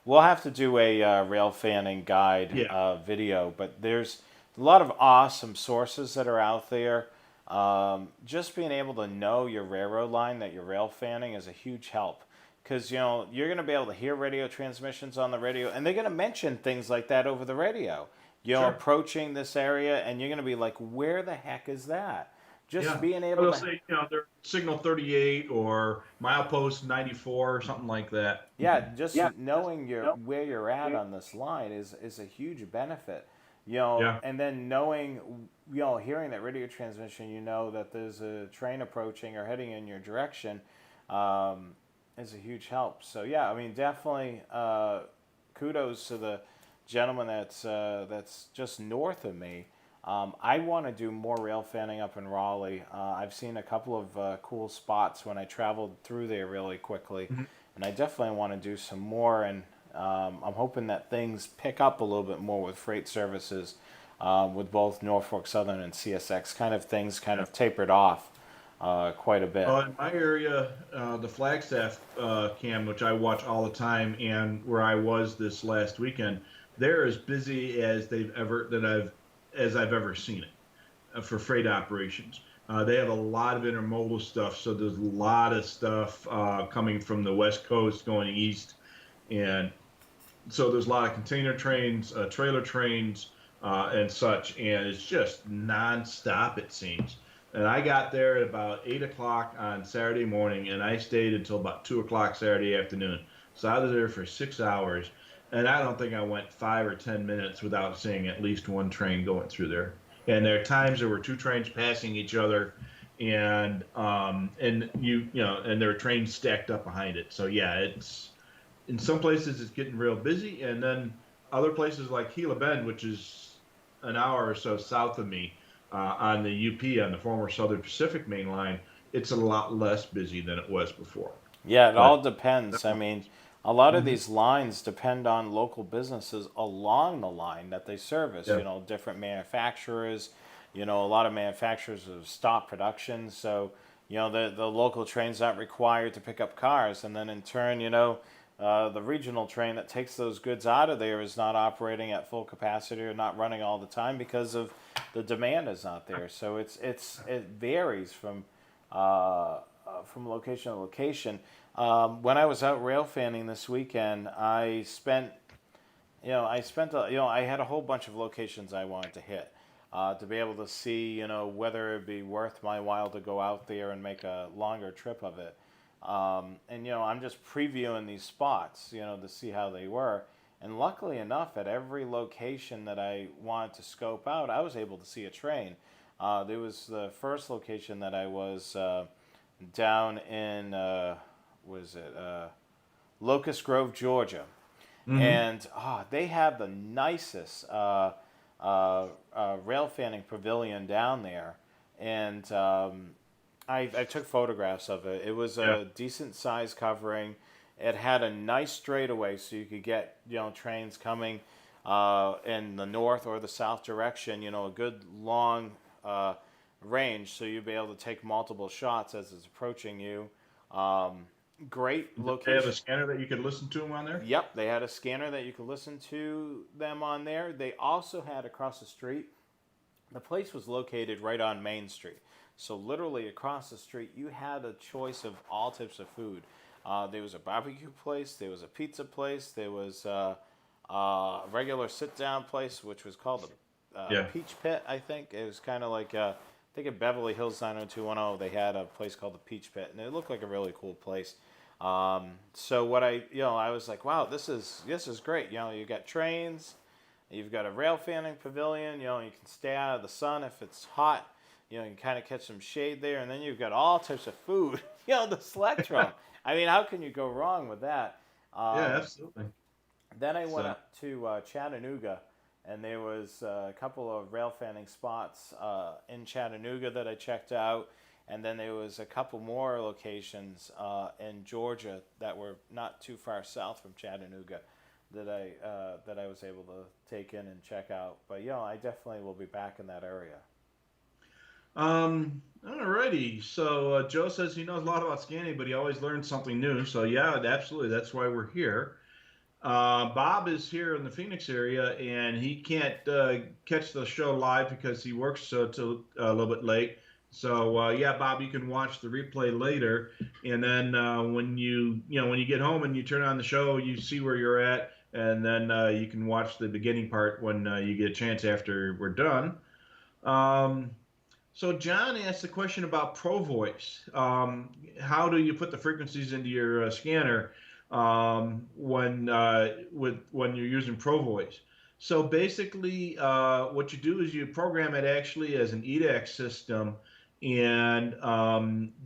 We'll have to do a rail fanning guide Yeah, video, but there's a lot of awesome sources that are out there. Just being able to know your railroad line that you're rail fanning is a huge help, because you're going to be able to hear radio transmissions on the radio, and they're going to mention things like that over the radio. sure. Approaching this area, and you're going to be like, "Where the heck is that?" Just Yeah. being Or able they'll to, say, they're signal 38 or milepost 94 or something like that. yeah, just knowing where you're at on this line is a huge benefit. Yeah. And then knowing, hearing that radio transmission, that there's a train approaching or heading in your direction, is a huge help. So yeah, I mean, definitely kudos to the gentleman that's just north of me. I want to do more rail fanning up in Raleigh. I've seen a couple of cool spots when I traveled through there really quickly, Mhm. and I definitely want to do some more. And I'm hoping that things pick up a little bit more with freight services, with both Norfolk Southern and CSX. Kind of things kind Yeah. of tapered off quite a bit. In my area, the Flagstaff cam, which I watch all the time, and where I was this last weekend, they're as busy as I've ever seen it for freight operations. They have a lot of intermodal stuff, so there's a lot of stuff coming from the West Coast going east, and so there's a lot of container trains, trailer trains, and such, and it's just nonstop, it seems. And I got there at about 8 o'clock on Saturday morning, and I stayed until about 2 o'clock Saturday afternoon. So I was there for 6 hours, and I don't think I went 5 or 10 minutes without seeing at least one train going through there. And there are times there were two trains passing each other, and there were trains stacked up behind it. So yeah, it's in some places it's getting real busy, and then other places like Gila Bend, which is an hour or so south of me, on the UP, on the former Southern Pacific main line, it's a lot less busy than it was before. Yeah, it But all depends. I mean, a lot of mhm, these lines depend on local businesses along the line that they service. yeah, Different manufacturers. A lot of manufacturers have stopped production, so the local train's not required to pick up cars, and then in turn, the regional train that takes those goods out of there is not operating at full capacity or not running all the time because of the demand is not there. So it varies from location to location. When I was out rail fanning this weekend, I had a whole bunch of locations I wanted to hit, to be able to see, whether it'd be worth my while to go out there and make a longer trip of it. And I'm just previewing these spots, to see how they were. And luckily enough, at every location that I wanted to scope out, I was able to see a train. There was the first location that I was down in, was it Locust Grove, Georgia, hmm, and they have the nicest rail fanning pavilion down there, and I took photographs of it. It was yeah, a decent size covering. It had a nice straightaway, so you could get trains coming in the north or the south direction. A good long range, so you'd be able to take multiple shots as it's approaching you. Great Did they have a location. scanner that you could listen to them on there? Yep, they had a scanner that you could listen to them on there. They also had across the street. The place was located right on Main Street. So literally across the street, you had a choice of all types of food. There was a barbecue place, there was a pizza place, there was a regular sit-down place, which was called the Yeah. Peach Pit, I think. It was kind of like, I think in Beverly Hills 90210, they had a place called the Peach Pit, and it looked like a really cool place. So what I was like, wow, this is great. You got trains, you've got a rail fanning pavilion. You can stay out of the sun if it's hot. You can kind of catch some shade there, and then you've got all types of food. The select from. I mean, how can you go wrong with that? Yeah, Um, absolutely. then I went So, up to Chattanooga, and there was a couple of rail fanning spots in Chattanooga that I checked out, and then there was a couple more locations in Georgia that were not too far south from Chattanooga that I was able to take in and check out. But I definitely will be back in that area. alrighty. So Joe says he knows a lot about scanning, but he always learns something new. So yeah, absolutely. That's why we're here. Bob is here in the Phoenix area, and he can't catch the show live because he works till a little bit late. So yeah, Bob, you can watch the replay later, and then when you get home and you turn on the show, you see where you're at, and then you can watch the beginning part when you get a chance after we're done. Um, so John asked a question about Pro Voice. How do you put the frequencies into your scanner when you're using Pro Voice? So basically, what you do is you program it actually as an EDAC system, and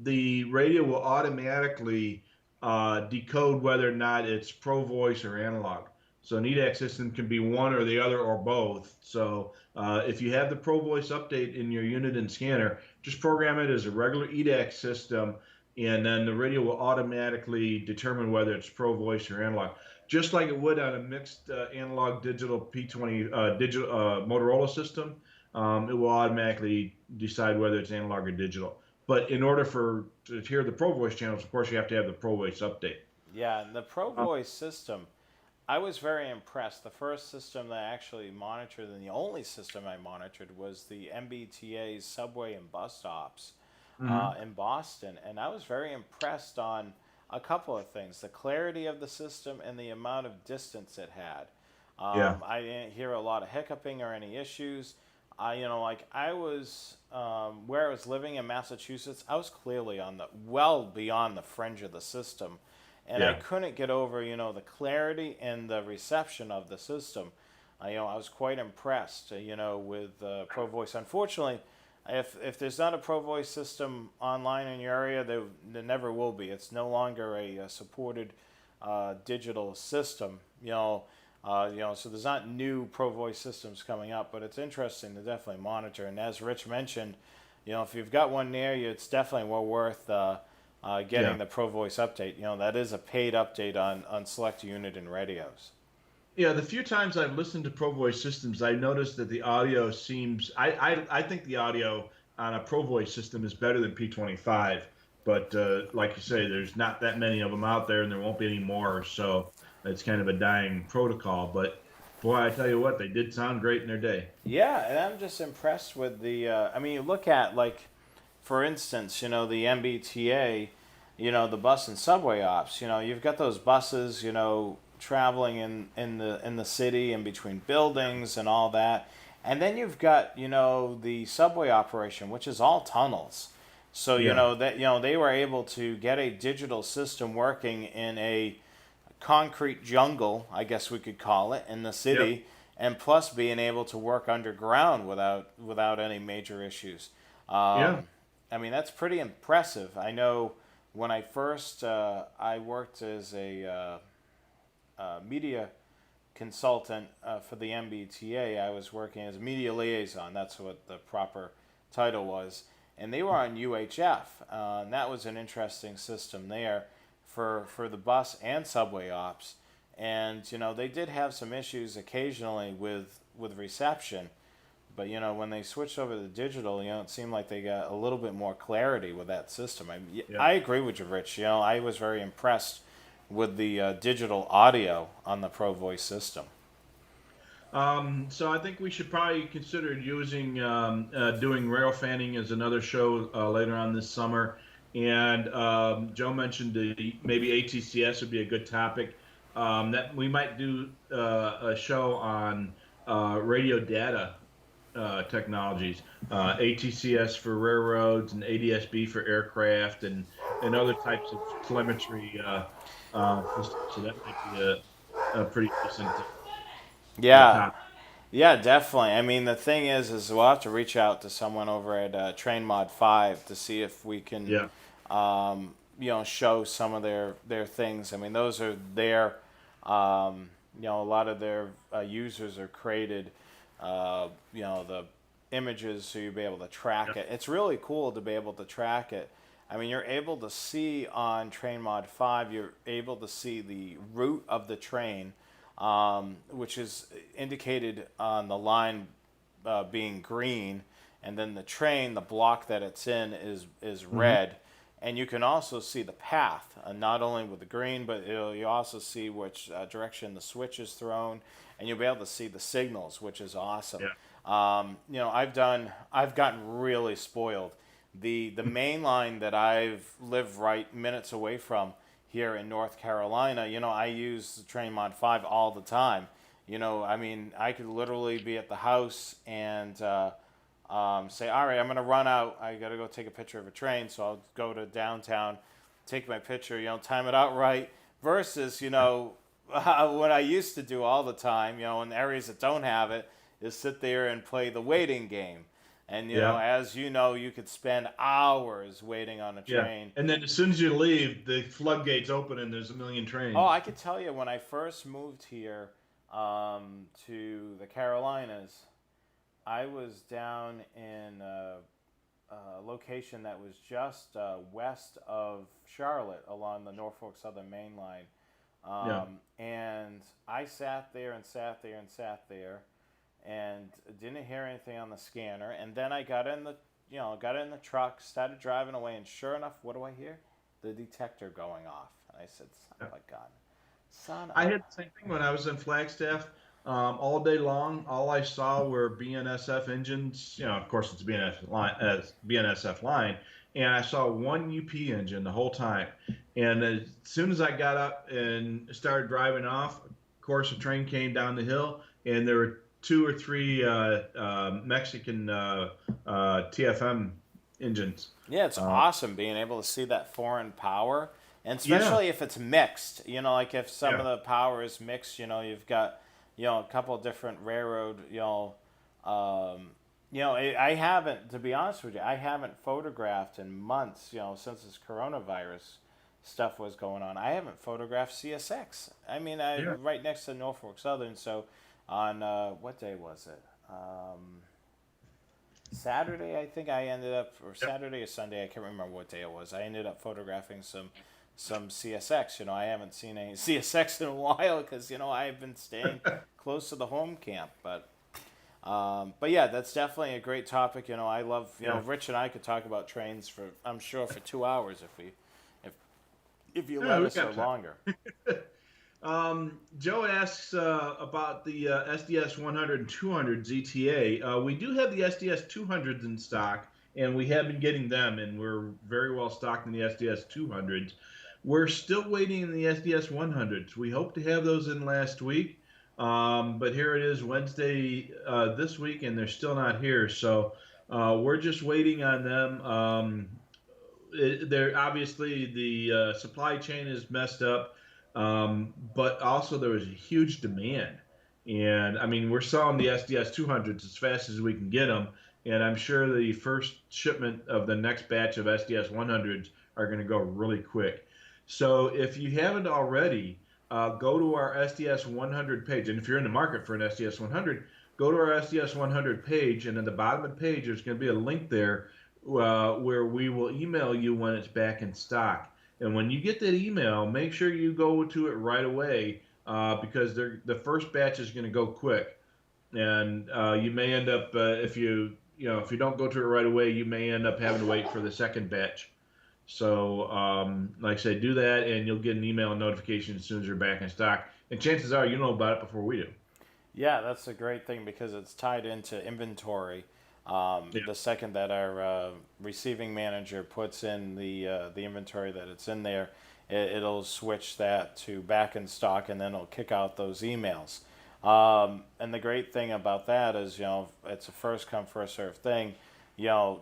the radio will automatically decode whether or not it's Pro Voice or analog. So an EDAC system can be one or the other or both. So if you have the Pro Voice update in your unit and scanner, just program it as a regular EDAC system, and then the radio will automatically determine whether it's Pro Voice or analog, just like it would on a mixed analog digital P20 digital Motorola system. It will automatically decide whether it's analog or digital. But in order to hear the Pro Voice channels, of course, you have to have the Pro Voice update. Yeah, and the Pro Voice system, I was very impressed. The first system that I actually monitored, and the only system I monitored, was the MBTA's subway and bus stops Mm-hmm. in Boston. And I was very impressed on a couple of things: the clarity of the system and the amount of distance it had. Yeah. I didn't hear a lot of hiccuping or any issues. Like I was where I was living in Massachusetts, I was clearly on the well beyond the fringe of the system, and I Yeah. couldn't get over the clarity and the reception of the system. I was quite impressed with Pro Voice. Unfortunately, if there's not a Pro Voice system online in your area, there never will be. It's no longer a supported digital system. So there's not new Pro Voice systems coming up, but it's interesting to definitely monitor. And as Rich mentioned, if you've got one near you, it's definitely well worth Yeah. getting the Pro Voice update. That is a paid update on select unit and radios. Yeah, the few times I've listened to Pro Voice systems, I noticed that the audio seems. I think the audio on a Pro Voice system is better than P25, but like you say, there's not that many of them out there, and there won't be any more. So it's kind of a dying protocol. But boy, I tell you what, they did sound great in their day. Yeah, and I'm just impressed with the. You look at like, for instance, the MBTA, the bus and subway ops. You've got those buses, traveling in the city and between buildings and all that, and then you've got the subway operation, which is all tunnels. So Yeah. they were able to get a digital system working in a concrete jungle, I guess we could call it, in the Yep. city, and plus being able to work underground without any major issues. Yeah. That's pretty impressive. I know when I first I worked as a media consultant for the MBTA. I was working as media liaison. That's what the proper title was. And they were on UHF. And that was an interesting system there for the bus and subway ops. And, they did have some issues occasionally with reception. But when they switched over to digital, it seemed like they got a little bit more clarity with that system. Yeah. I agree with you, Rich. I was very impressed with the digital audio on the Pro Voice system. So I think we should probably consider doing rail fanning as another show later on this summer. And Joe mentioned maybe ATCS would be a good topic. That we might do a show on radio data technologies, ATCS for railroads and ADSB for aircraft and other types of telemetry systems. So that might be a pretty decent Yeah, topic. yeah, definitely. I mean, the thing is we'll have to reach out to someone over at Train Mod 5 to see if we can, Yeah. show some of their things. I mean, those are their, a lot of their users are created, the images so you'll be able to track it. It's really cool to be able to track it. I mean, you're able to see on Train Mod 5, you're able to see the route of the train, which is indicated on the line being green, and then the train, the block that it's in, is red. And you can also see the path, not only with the green, but you also see which direction the switch is thrown, and you'll be able to see the signals, which is awesome. Yeah. I've gotten really spoiled. The main line that I've lived right minutes away from here in North Carolina, I use the Train Mod 5 all the time. I mean, I could literally be at the house and say, all right, I'm going to run out. I got to go take a picture of a train, so I'll go to downtown, take my picture, time it out right, versus, what I used to do all the time, in areas that don't have it, is sit there and play the waiting game. And Yeah. as you could spend hours waiting on a Yeah. train. And then as soon as you leave, the floodgates open and there's a million Oh, trains. I could tell you when I first moved here to the Carolinas, I was down in a location that was just west of Charlotte along the Norfolk Southern Main Line. Yeah. And I sat there and sat there and sat there and didn't hear anything on the scanner. And then I got in the truck, started driving away, and sure enough, what do I hear? The detector going off. And I said, son of a gun. Son I of had the same thing when I was in Flagstaff. All day long, all I saw were BNSF engines. Of course, it's BNSF line, and I saw one UP engine the whole time. And as soon as I got up and started driving off, of course, a train came down the hill, and there were two or three Mexican TFM engines. Yeah, it's awesome being able to see that foreign power, and especially if it's mixed. Like if some of the power is mixed. You've got a couple of different railroad. I haven't, to be honest with you, I haven't photographed in months. Since this coronavirus stuff was going on, I haven't photographed CSX. I mean, right next to Norfolk Southern. So, on what day was it? Saturday, I think I ended up, or Saturday or Sunday, I can't remember what day it was. I ended up photographing some CSX. I haven't seen any CSX in a while because I've been staying close to the home camp. But yeah, that's definitely a great topic. I love Rich and I could talk about trains for, I'm sure, for 2 hours if you let us, or longer. Joe asks about the SDS 100 and 200 ZTA. We do have the SDS 200s in stock, and we have been getting them, and we're very well stocked in the SDS 200s. We're still waiting in the SDS 100s. We hope to have those in last week, but here it is Wednesday this week, and they're still not here. So we're just waiting on them. They're obviously the supply chain is messed up. But also there was a huge demand, and I mean we're selling the SDS 200s as fast as we can get them, and I'm sure the first shipment of the next batch of SDS 100s are going to go really quick. So if you haven't already, go to our SDS 100 page, and if you're in the market for an SDS 100, go to our SDS 100 page, and at the bottom of the page there's going to be a link there where we will email you when it's back in stock. And when you get that email, make sure you go to it right away because the first batch is going to go quick. and you may end up if you don't go to it right away, you may end up having to wait for the second batch. So, like I said, do that, and you'll get an email notification as soon as you're back in stock. And chances are, you know about it before we do. Yeah, that's a great thing because it's tied into inventory. Yeah. The second that our receiving manager puts in the inventory that it's in there, it'll switch that to back in stock, and then it'll kick out those emails. And the great thing about that is, it's a first come first serve thing. Yeah.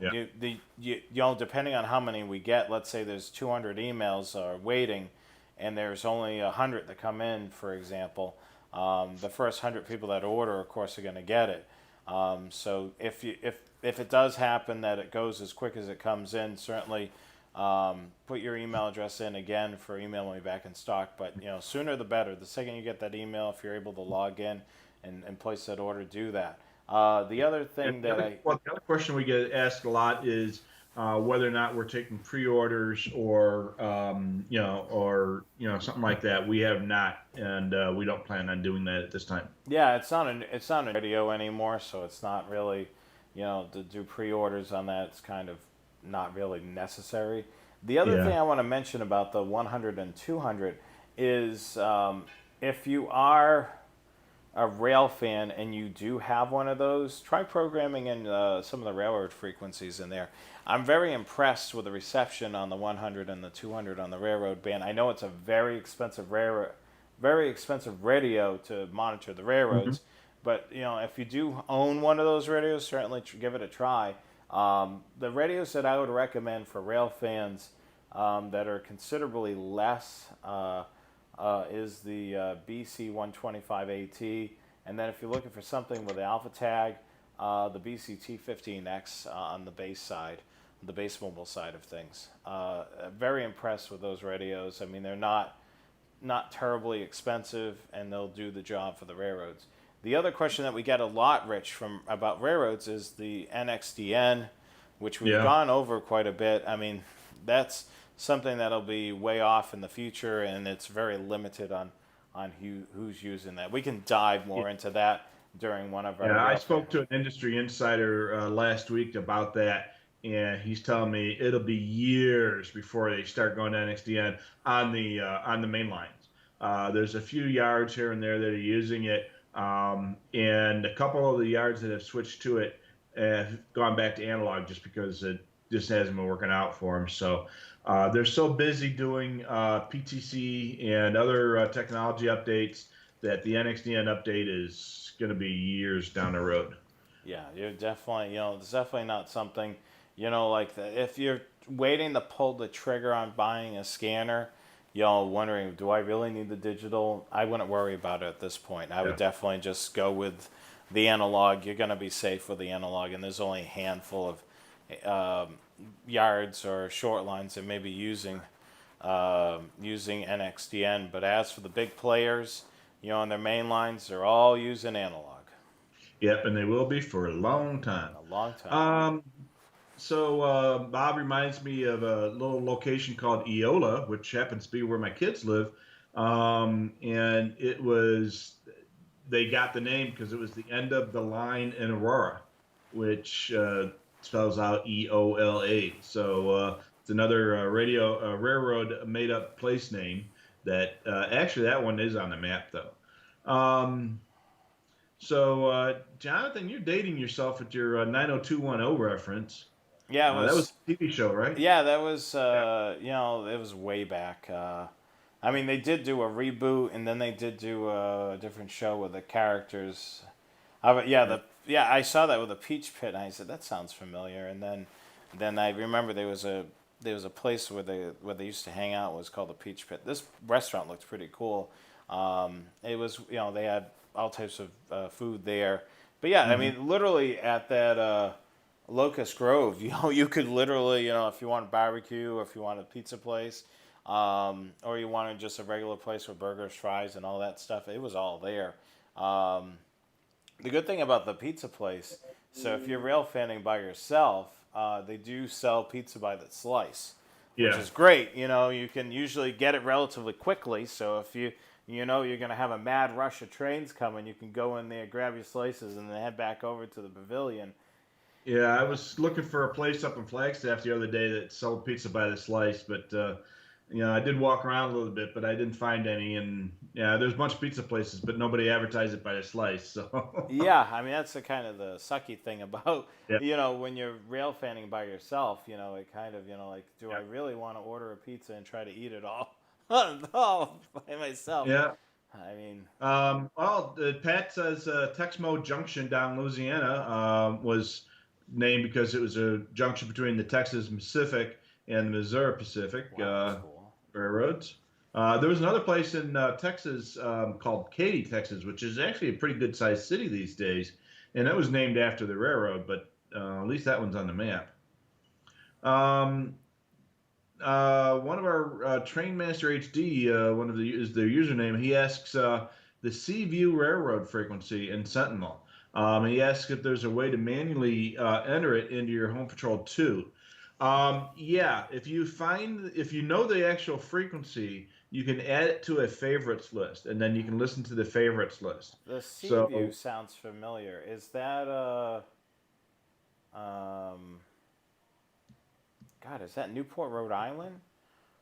Depending on how many we get, let's say there's 200 emails waiting, and there's only 100 that come in, for example. The first 100 people that order, of course, are going to get it. So if it does happen that it goes as quick as it comes in, certainly put your email address in again for email me back in stock. But sooner the better. The second you get that email, if you're able to log in and place that order, do that. The other thing The other question we get asked a lot is whether or not we're taking pre-orders or something like that. We have not, and we don't plan on doing that at this time. Yeah, it's not a radio anymore, so it's not really, to do pre-orders on that. It's kind of not really necessary. The other thing I want to mention about the 100 and 200 is if you are a rail fan and you do have one of those, try programming in some of the railroad frequencies in there. I'm very impressed with the reception on the 100 and the 200 on the railroad band. I know it's a very expensive radio to monitor the railroads, Mm-hmm. but if you do own one of those radios, certainly give it a try. The radios that I would recommend for rail fans that are considerably less is the BC 125AT, and then if you're looking for something with the alpha tag, the BC T15X on the base side, the base mobile side of things. Very impressed with those radios. I mean, they're not terribly expensive, and they'll do the job for the railroads. The other question that we get a lot, Rich, from about railroads is the NXDN, which we've gone over quite a bit. I mean, that's something that'll be way off in the future, and it's very limited on who's using that. We can dive more into that during one of our. Yeah, I spoke to an industry insider last week about that, and he's telling me it'll be years before they start going to NXDN on the main lines. There's a few yards here and there that are using it, and a couple of the yards that have switched to it have gone back to analog just because it just hasn't been working out for them. So they're so busy doing PTC and other technology updates that the NXDN update is going to be years down the road. Yeah, you're definitely, it's definitely not something, like if you're waiting to pull the trigger on buying a scanner, wondering, do I really need the digital? I wouldn't worry about it at this point. I would definitely just go with the analog. You're going to be safe with the analog, and there's only a handful of yards or short lines that may be using NXDN. But as for the big players, on their main lines, they're all using analog. Yep, and they will be for a long time. A long time. So Bob reminds me of a little location called Eola, which happens to be where my kids live. And they got the name because it was the end of the line in Aurora, which spells out EOLA. So it's another railroad made up place name that actually that one is on the map though. So Jonathan, you're dating yourself with your 90210 reference. Yeah, that was a TV show, right? Yeah, that was it was way back. I mean, they did do a reboot, and then they did do a different show with the characters. I saw that with a Peach Pit, and I said that sounds familiar. And then I remember there was a place where they used to hang out. It was called the Peach Pit. This restaurant looked pretty cool. It was they had all types of food there. But yeah, I mean, literally at that Locust Grove, you could literally, if you want barbecue, or if you want a pizza place, or you wanted just a regular place with burgers, fries, and all that stuff, it was all there. The good thing about the pizza place, so if you're rail fanning by yourself, they do sell pizza by the slice, which is great. You can usually get it relatively quickly. So if you know you're going to have a mad rush of trains coming, you can go in there, grab your slices, and then head back over to the pavilion. Yeah, I was looking for a place up in Flagstaff the other day that sold pizza by the slice, but I did walk around a little bit, but I didn't find any. And yeah, there's a bunch of pizza places, but nobody advertised it by the slice. So Yeah, I mean that's the kind of the sucky thing about yeah, when you're rail fanning by yourself. It kind of like, do I yeah, really want to order a pizza and try to eat it all all by myself? yeah. I mean, Pat says Texmo Junction down in Louisiana was named because it was a junction between the Texas Pacific and the Missouri Pacific wow, that's cool. railroads. There was another place in Texas called Katy, Texas, which is actually a pretty good sized city these days, and that was named after the railroad, but at least that one's on the map. Um, one of our Trainmaster HD, one of the is their username. He asks the Seaview Railroad frequency in Sentinel. He asks if there's a way to manually enter it into your Home Patrol 2. Yeah, if you know the actual frequency, you can add it to a favorites list, and then you can listen to the favorites list. The Sea View So, sounds familiar. Is that um God, is that Newport, Rhode Island?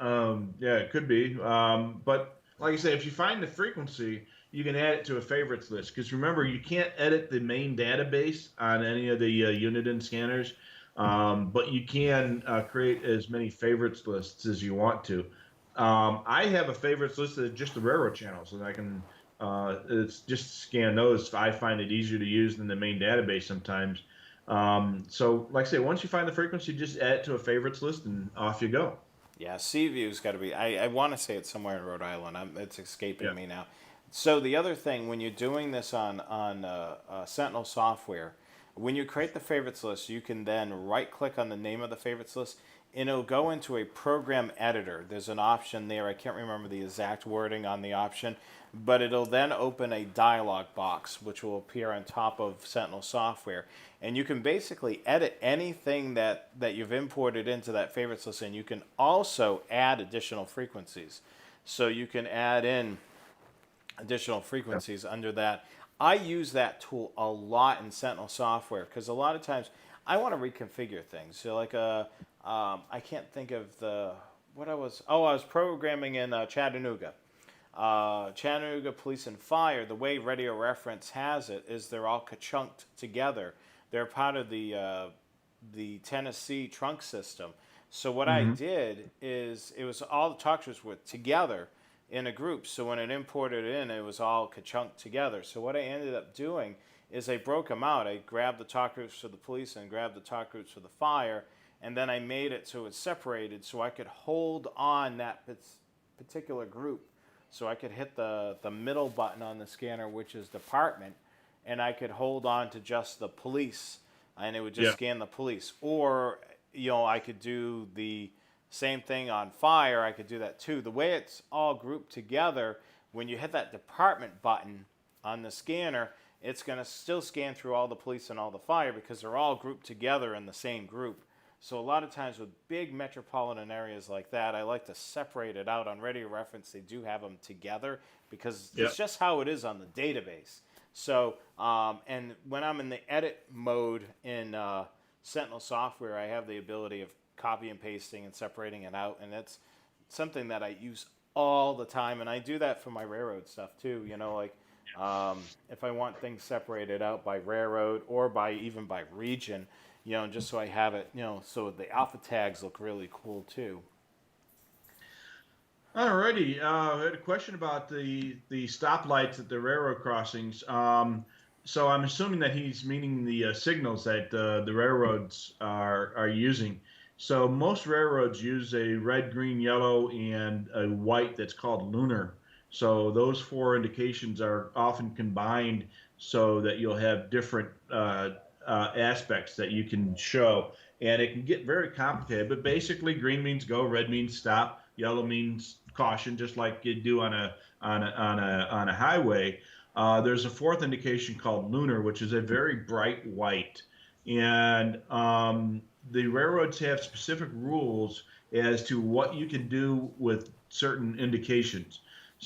yeah, it could be. But like I say, if you find the frequency, you can add it to a favorites list. Because remember, you can't edit the main database on any of the Uniden scanners, but you can create as many favorites lists as you want to. I have a favorites list of just the railroad channels, and I can it's just scan those. I find it easier to use than the main database sometimes. So, like I say, once you find the frequency, just add it to a favorites list, and off you go. Yeah, Seaview's got to be. I want to say it's somewhere in Rhode Island. It's escaping Yeah. me now. So the other thing, when you're doing this on Sentinel software, when you create the favorites list, you can then right click on the name of the favorites list, and it'll go into a program editor. There's an option there. I can't remember the exact wording on the option, but it'll then open a dialog box which will appear on top of Sentinel software, and you can basically edit anything that you've imported into that favorites list, and you can also add additional frequencies. So you can add in additional frequencies under that. I use that tool a lot in Sentinel software because a lot of times I want to reconfigure things. So like I can't think of the what I was. Oh, I was programming in Chattanooga. Chattanooga Police and Fire. The way Radio Reference has it is they're all ka-chunked together. They're part of the Tennessee trunk system. So what I Hmm. did is it was all the talk shows were together in a group. So when it imported in, it was all ka-chunked together. So what I ended up doing is I broke them out. I grabbed the talk groups for the police and grabbed the talk groups for the fire, and then I made it so it's separated so I could hold on that particular group. So I could hit the middle button on the scanner, which is department, and I could hold on to just the police, and it would just Yeah. scan the police. Or, I could do the same thing on fire. I could do that too. The way it's all grouped together, when you hit that department button on the scanner, it's going to still scan through all the police and all the fire because they're all grouped together in the same group. So a lot of times with big metropolitan areas like that, I like to separate it out. On Radio Reference, they do have them together because Yeah. it's just how it is on the database. So, and when I'm in the edit mode in Sentinel software, I have the ability of copy and pasting and separating it out, and that's something that I use all the time. And I do that for my railroad stuff too. If I want things separated out by railroad or by even by region, just so I have it, so the alpha tags look really cool too. Alrighty. I had a question about the stoplights at the railroad crossings. So I'm assuming that he's meaning the signals that the railroads are using. So most railroads use a red, green, yellow, and a white that's called lunar. So those four indications are often combined so that you'll have different aspects that you can show, and it can get very complicated. But basically, green means go, red means stop, yellow means caution, just like you do on a highway. There's a fourth indication called lunar, which is a very bright white, and the railroads have specific rules as to what you can do with certain indications.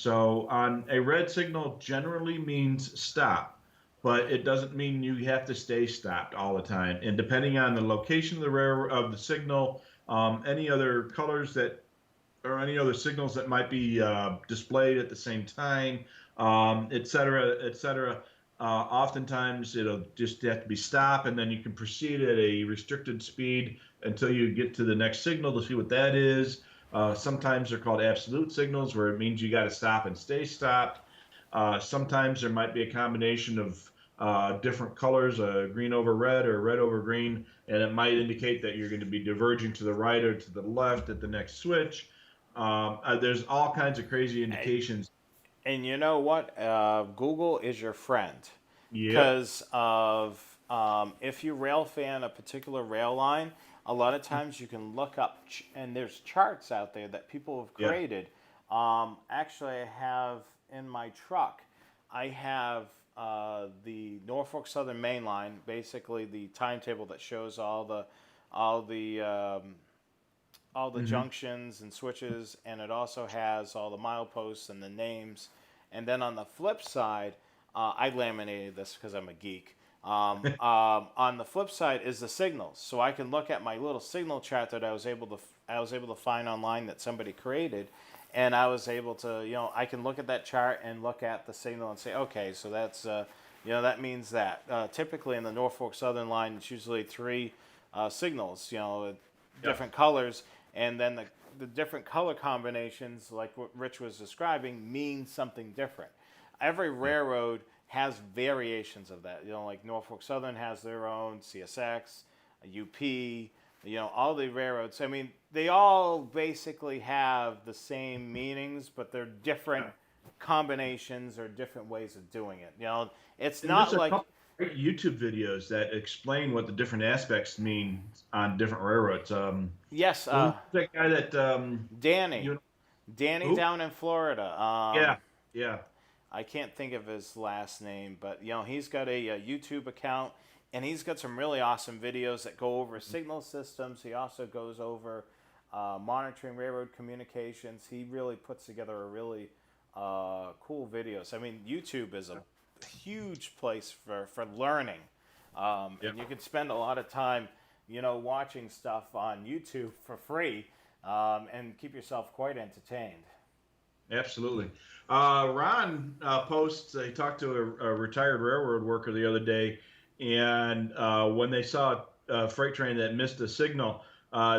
So on a red signal generally means stop, but it doesn't mean you have to stay stopped all the time. And depending on the location of the signal, any other colors that or any other signals that might be displayed at the same time, et cetera, et cetera. Oftentimes, it'll just have to be stopped, and then you can proceed at a restricted speed until you get to the next signal to see what that is. Sometimes they're called absolute signals, where it means you got to stop and stay stopped. Sometimes there might be a combination of different colors, green over red or red over green, and it might indicate that you're going to be diverging to the right or to the left at the next switch. There's all kinds of crazy indications. And you know what? Google is your friend. Yep. Because of if you rail fan a particular rail line, a lot of times you can look up, and there's charts out there that people have Yeah. created. Actually, I have in my truck, I have the Norfolk Southern Main Line, basically the timetable that shows all the um, all the Hmm. junctions and switches, and it also has all the mileposts and the names. And then on the flip side, I laminated this because I'm a geek. On the flip side is the signals, so I can look at my little signal chart that I was able to find online that somebody created, and I was able to I can look at that chart and look at the signal and say, okay, so that's that means that. Typically in the Norfolk Southern line, it's usually three signals, Yeah. different colors, and then the different color combinations, like what Rich was describing, mean something different. Every Yeah. railroad has variations of that. Like Norfolk Southern has their own, CSX, UP, all the railroads. I mean, they all basically have the same meanings, but they're different Yeah. combinations or different ways of doing it. It's And there's not a like, couple great YouTube videos that explain what the different aspects mean on different railroads. yes, Who's that guy that Danny, you Danny who? down in Florida. Yeah. Yeah. I can't think of his last name, but he's got a YouTube account, and he's got some really awesome videos that go over signal systems. He also goes over monitoring railroad communications. He really puts together a really cool videos. I mean, YouTube is a huge place for learning, Yeah. and you can spend a lot of time, watching stuff on YouTube for free, and keep yourself quite entertained. Absolutely. Ron posts, he talked to a retired railroad worker the other day, and when they saw a freight train that missed a signal,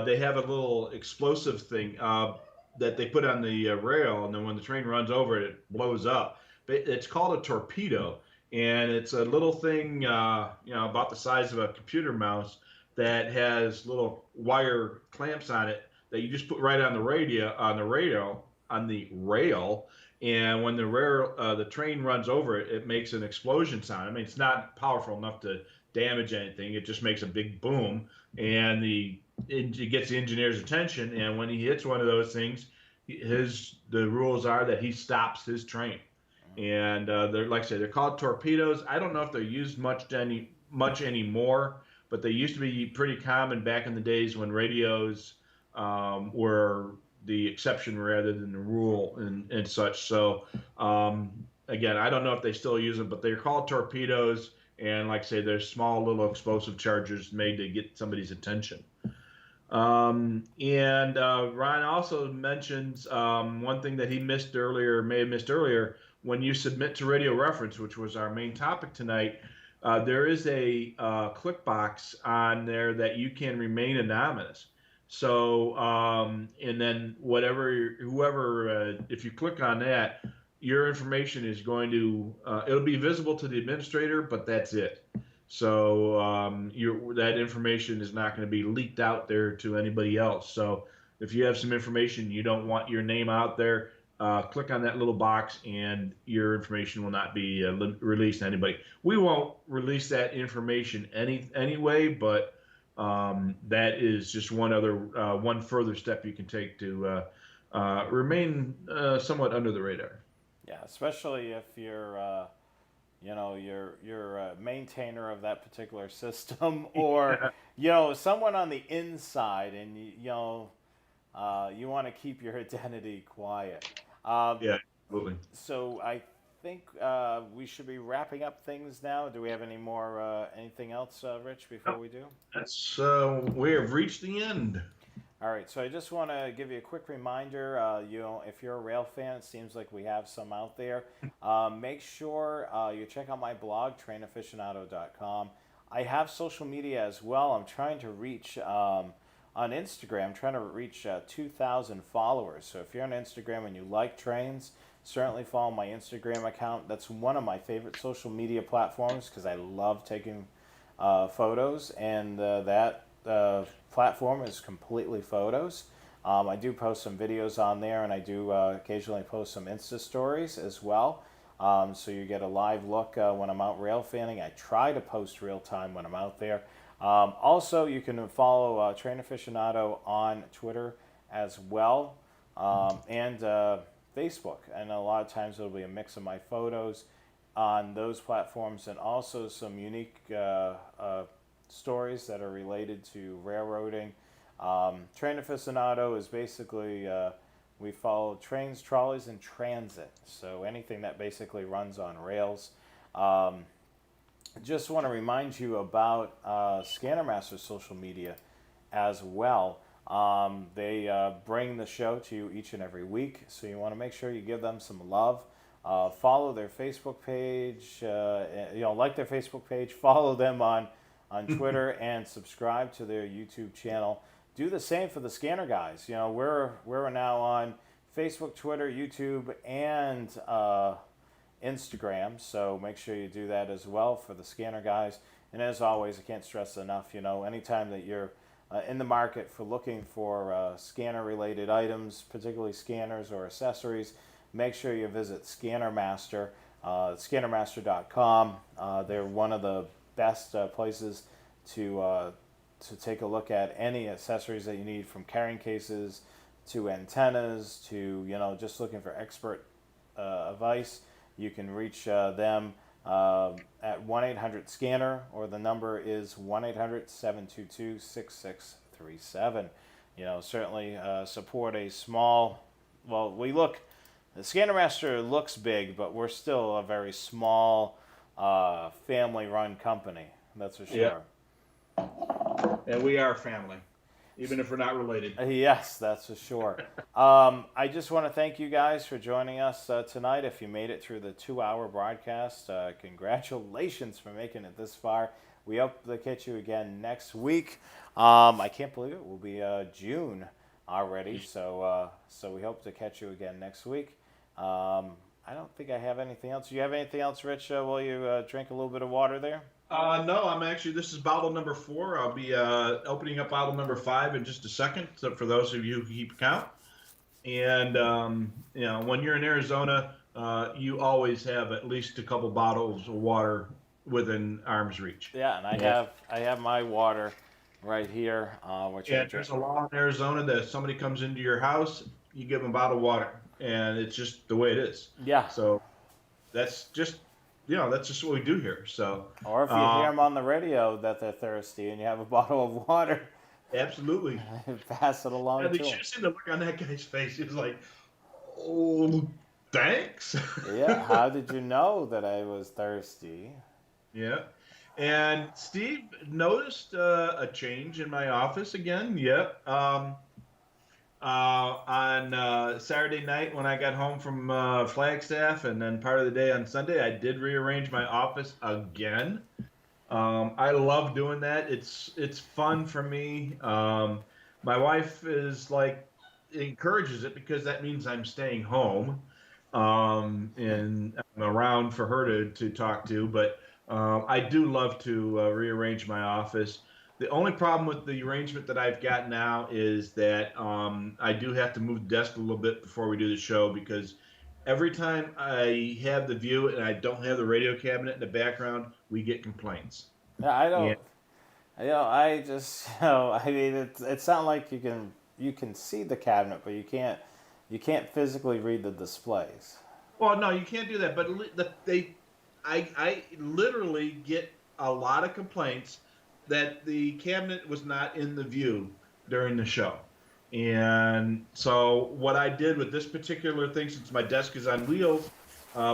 they have a little explosive thing that they put on the rail, and then when the train runs over it, it blows up. But it's called a torpedo, and it's a little thing, about the size of a computer mouse that has little wire clamps on it that you just put right on the on the rail, and when the train runs over it, it makes an explosion sound. I mean, it's not powerful enough to damage anything. It just makes a big boom, and it gets the engineer's attention. And when he hits one of those things, the rules are that he stops his train. And they're like I said, they're called torpedoes. I don't know if they're used much anymore, but they used to be pretty common back in the days when radios were the exception rather than the rule and such. So again, I don't know if they still use them, but they're called torpedoes. And like I say, they're small little explosive charges made to get somebody's attention. And Ryan also mentions one thing that he missed earlier, may have missed earlier, when you submit to Radio Reference, which was our main topic tonight. There is a click box on there that you can remain anonymous. So, and then whoever, if you click on that, your information is going to, it'll be visible to the administrator, but that's it. So that information is not going to be leaked out there to anybody else. So if you have some information you don't want your name out there, click on that little box, and your information will not be released to anybody. We won't release that information anyway, but that is just one further step you can take to remain somewhat under the radar. Yeah, especially if you're a maintainer of that particular system, or someone on the inside, and you want to keep your identity quiet. Um, Yeah. Absolutely. So I think we should be wrapping up things now. Do we have any more anything else, Rich, before Yep. we do? That's we have reached the end. All right, so I just want to give you a quick reminder. If you're a rail fan, it seems like we have some out there. Make sure you check out my blog, trainaficionado.com. I have social media as well. I'm trying to reach on Instagram. I'm trying to reach 2,000 followers. So if you're on Instagram and you like trains, certainly follow my Instagram account. That's one of my favorite social media platforms because I love taking photos, and that platform is completely photos. I do post some videos on there, and I do occasionally post some Insta stories as well. So you get a live look when I'm out rail fanning. I try to post real time when I'm out there. Also, you can follow Train Aficionado on Twitter as well, and Facebook. And a lot of times it'll be a mix of my photos on those platforms, and also some unique stories that are related to railroading. Train Aficionado is basically we follow trains, trolleys, and transit. So anything that basically runs on rails. Just want to remind you about Scanner Master's social media as well. They bring the show to you each and every week, so you want to make sure you give them some love. Follow their Facebook page, like their Facebook page, follow them on Twitter, and subscribe to their YouTube channel. Do the same for the Scanner guys. We're now on Facebook, Twitter, YouTube, and Instagram, so make sure you do that as well for the Scanner guys. And as always, I can't stress enough, anytime that you're in the market for looking for scanner-related items, particularly scanners or accessories, make sure you visit Scanner Master, scannermaster.com. They're one of the best places to take a look at any accessories that you need, from carrying cases to antennas to just looking for expert advice. You can reach them at 1-800-SCANNER, or the number is 1-800-722-6637. Certainly support a small, the Scanner Master looks big, but we're still a very small family-run company, that's for sure. Yeah. And we are family, even if we're not related. Yes, that's for sure. I just want to thank you guys for joining us tonight. If you made it through the 2-hour broadcast, congratulations for making it this far. We hope to catch you again next week. I can't believe it will be June already, so we hope to catch you again next week. I don't think I have anything else. Do you have anything else, Rich, while you drink a little bit of water there? No, this is bottle number 4. I'll be opening up bottle number 5 in just a second, so for those of you who keep count. And, when you're in Arizona, you always have at least a couple bottles of water within arm's reach. Yeah, and I have my water right here. Which there's a law in Arizona that if somebody comes into your house, you give them a bottle of water, and it's just the way it is. Yeah. So that's just what we do here. So, or if you hear them on the radio that they're thirsty and you have a bottle of water, absolutely, pass it along to them. You should have seen the look on that guy's face. He was like, "Oh, thanks." Yeah. How did you know that I was thirsty? Yeah. And Steve noticed a change in my office again. Yep. On Saturday night when I got home from Flagstaff, and then part of the day on Sunday, I did rearrange my office again. I love doing that. It's fun for me. My wife encourages it because that means I'm staying home, and I'm around for her to talk to. But I do love to rearrange my office. The only problem with the arrangement that I've got now is that I do have to move the desk a little bit before we do the show, because every time I have the view and I don't have the radio cabinet in the background, we get complaints. Yeah, I don't. I just, I mean, it's not like you can see the cabinet, but you can't physically read the displays. Well, no, you can't do that. But I literally get a lot of complaints that the cabinet was not in the view during the show. And so what I did with this particular thing, since my desk is on wheels,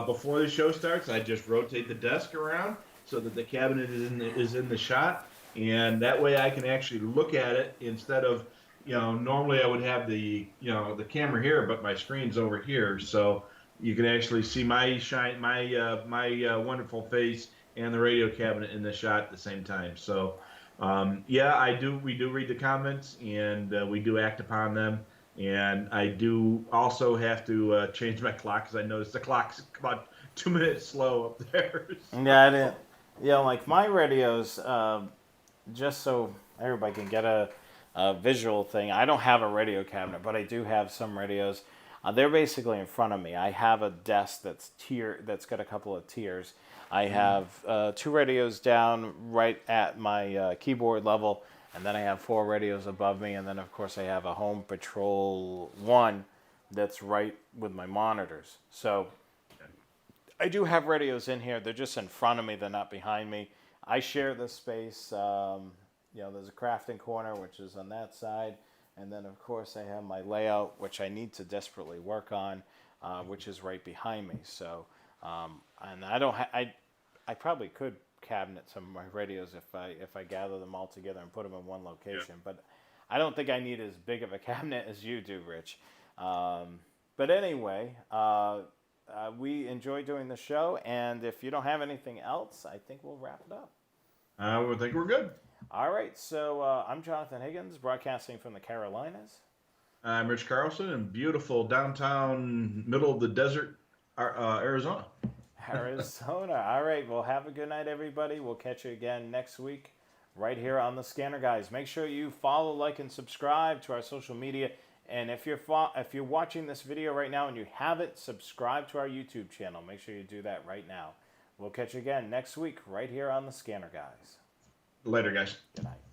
before the show starts, I just rotate the desk around so that the cabinet is in the shot, and that way I can actually look at it instead of, normally I would have the camera here, but my screen's over here, so you can actually see my wonderful face and the radio cabinet in the shot at the same time. So yeah, we do read the comments, and we do act upon them. And I do also have to change my clock because I noticed the clock's about 2 minutes slow up there. Yeah, I didn't. Yeah, like my radios, just so everybody can get a visual thing. I don't have a radio cabinet, but I do have some radios. They're basically in front of me. I have a desk that's got a couple of tiers. I have 2 radios down right at my keyboard level, and then I have 4 radios above me, and then of course I have a Home Patrol 1 that's right with my monitors. So I do have radios in here. They're just in front of me. They're not behind me. I share this space. There's a crafting corner, which is on that side. And then, of course, I have my layout, which I need to desperately work on, which is right behind me. So, and I probably could cabinet some of my radios if I gather them all together and put them in one location. Yeah. But I don't think I need as big of a cabinet as you do, Rich. But anyway, we enjoy doing the show. And if you don't have anything else, I think we'll wrap it up. I think we're good. All right, so I'm Jonathan Higgins, broadcasting from the Carolinas. I'm Rich Carlson in beautiful downtown, middle of the desert, Arizona. Arizona. All right, well, have a good night, everybody. We'll catch you again next week right here on the Scanner Guys. Make sure you follow, like, and subscribe to our social media. And if you're watching this video right now and you haven't subscribed to our YouTube channel, make sure you do that right now. We'll catch you again next week right here on the Scanner Guys. Later, guys. Good night.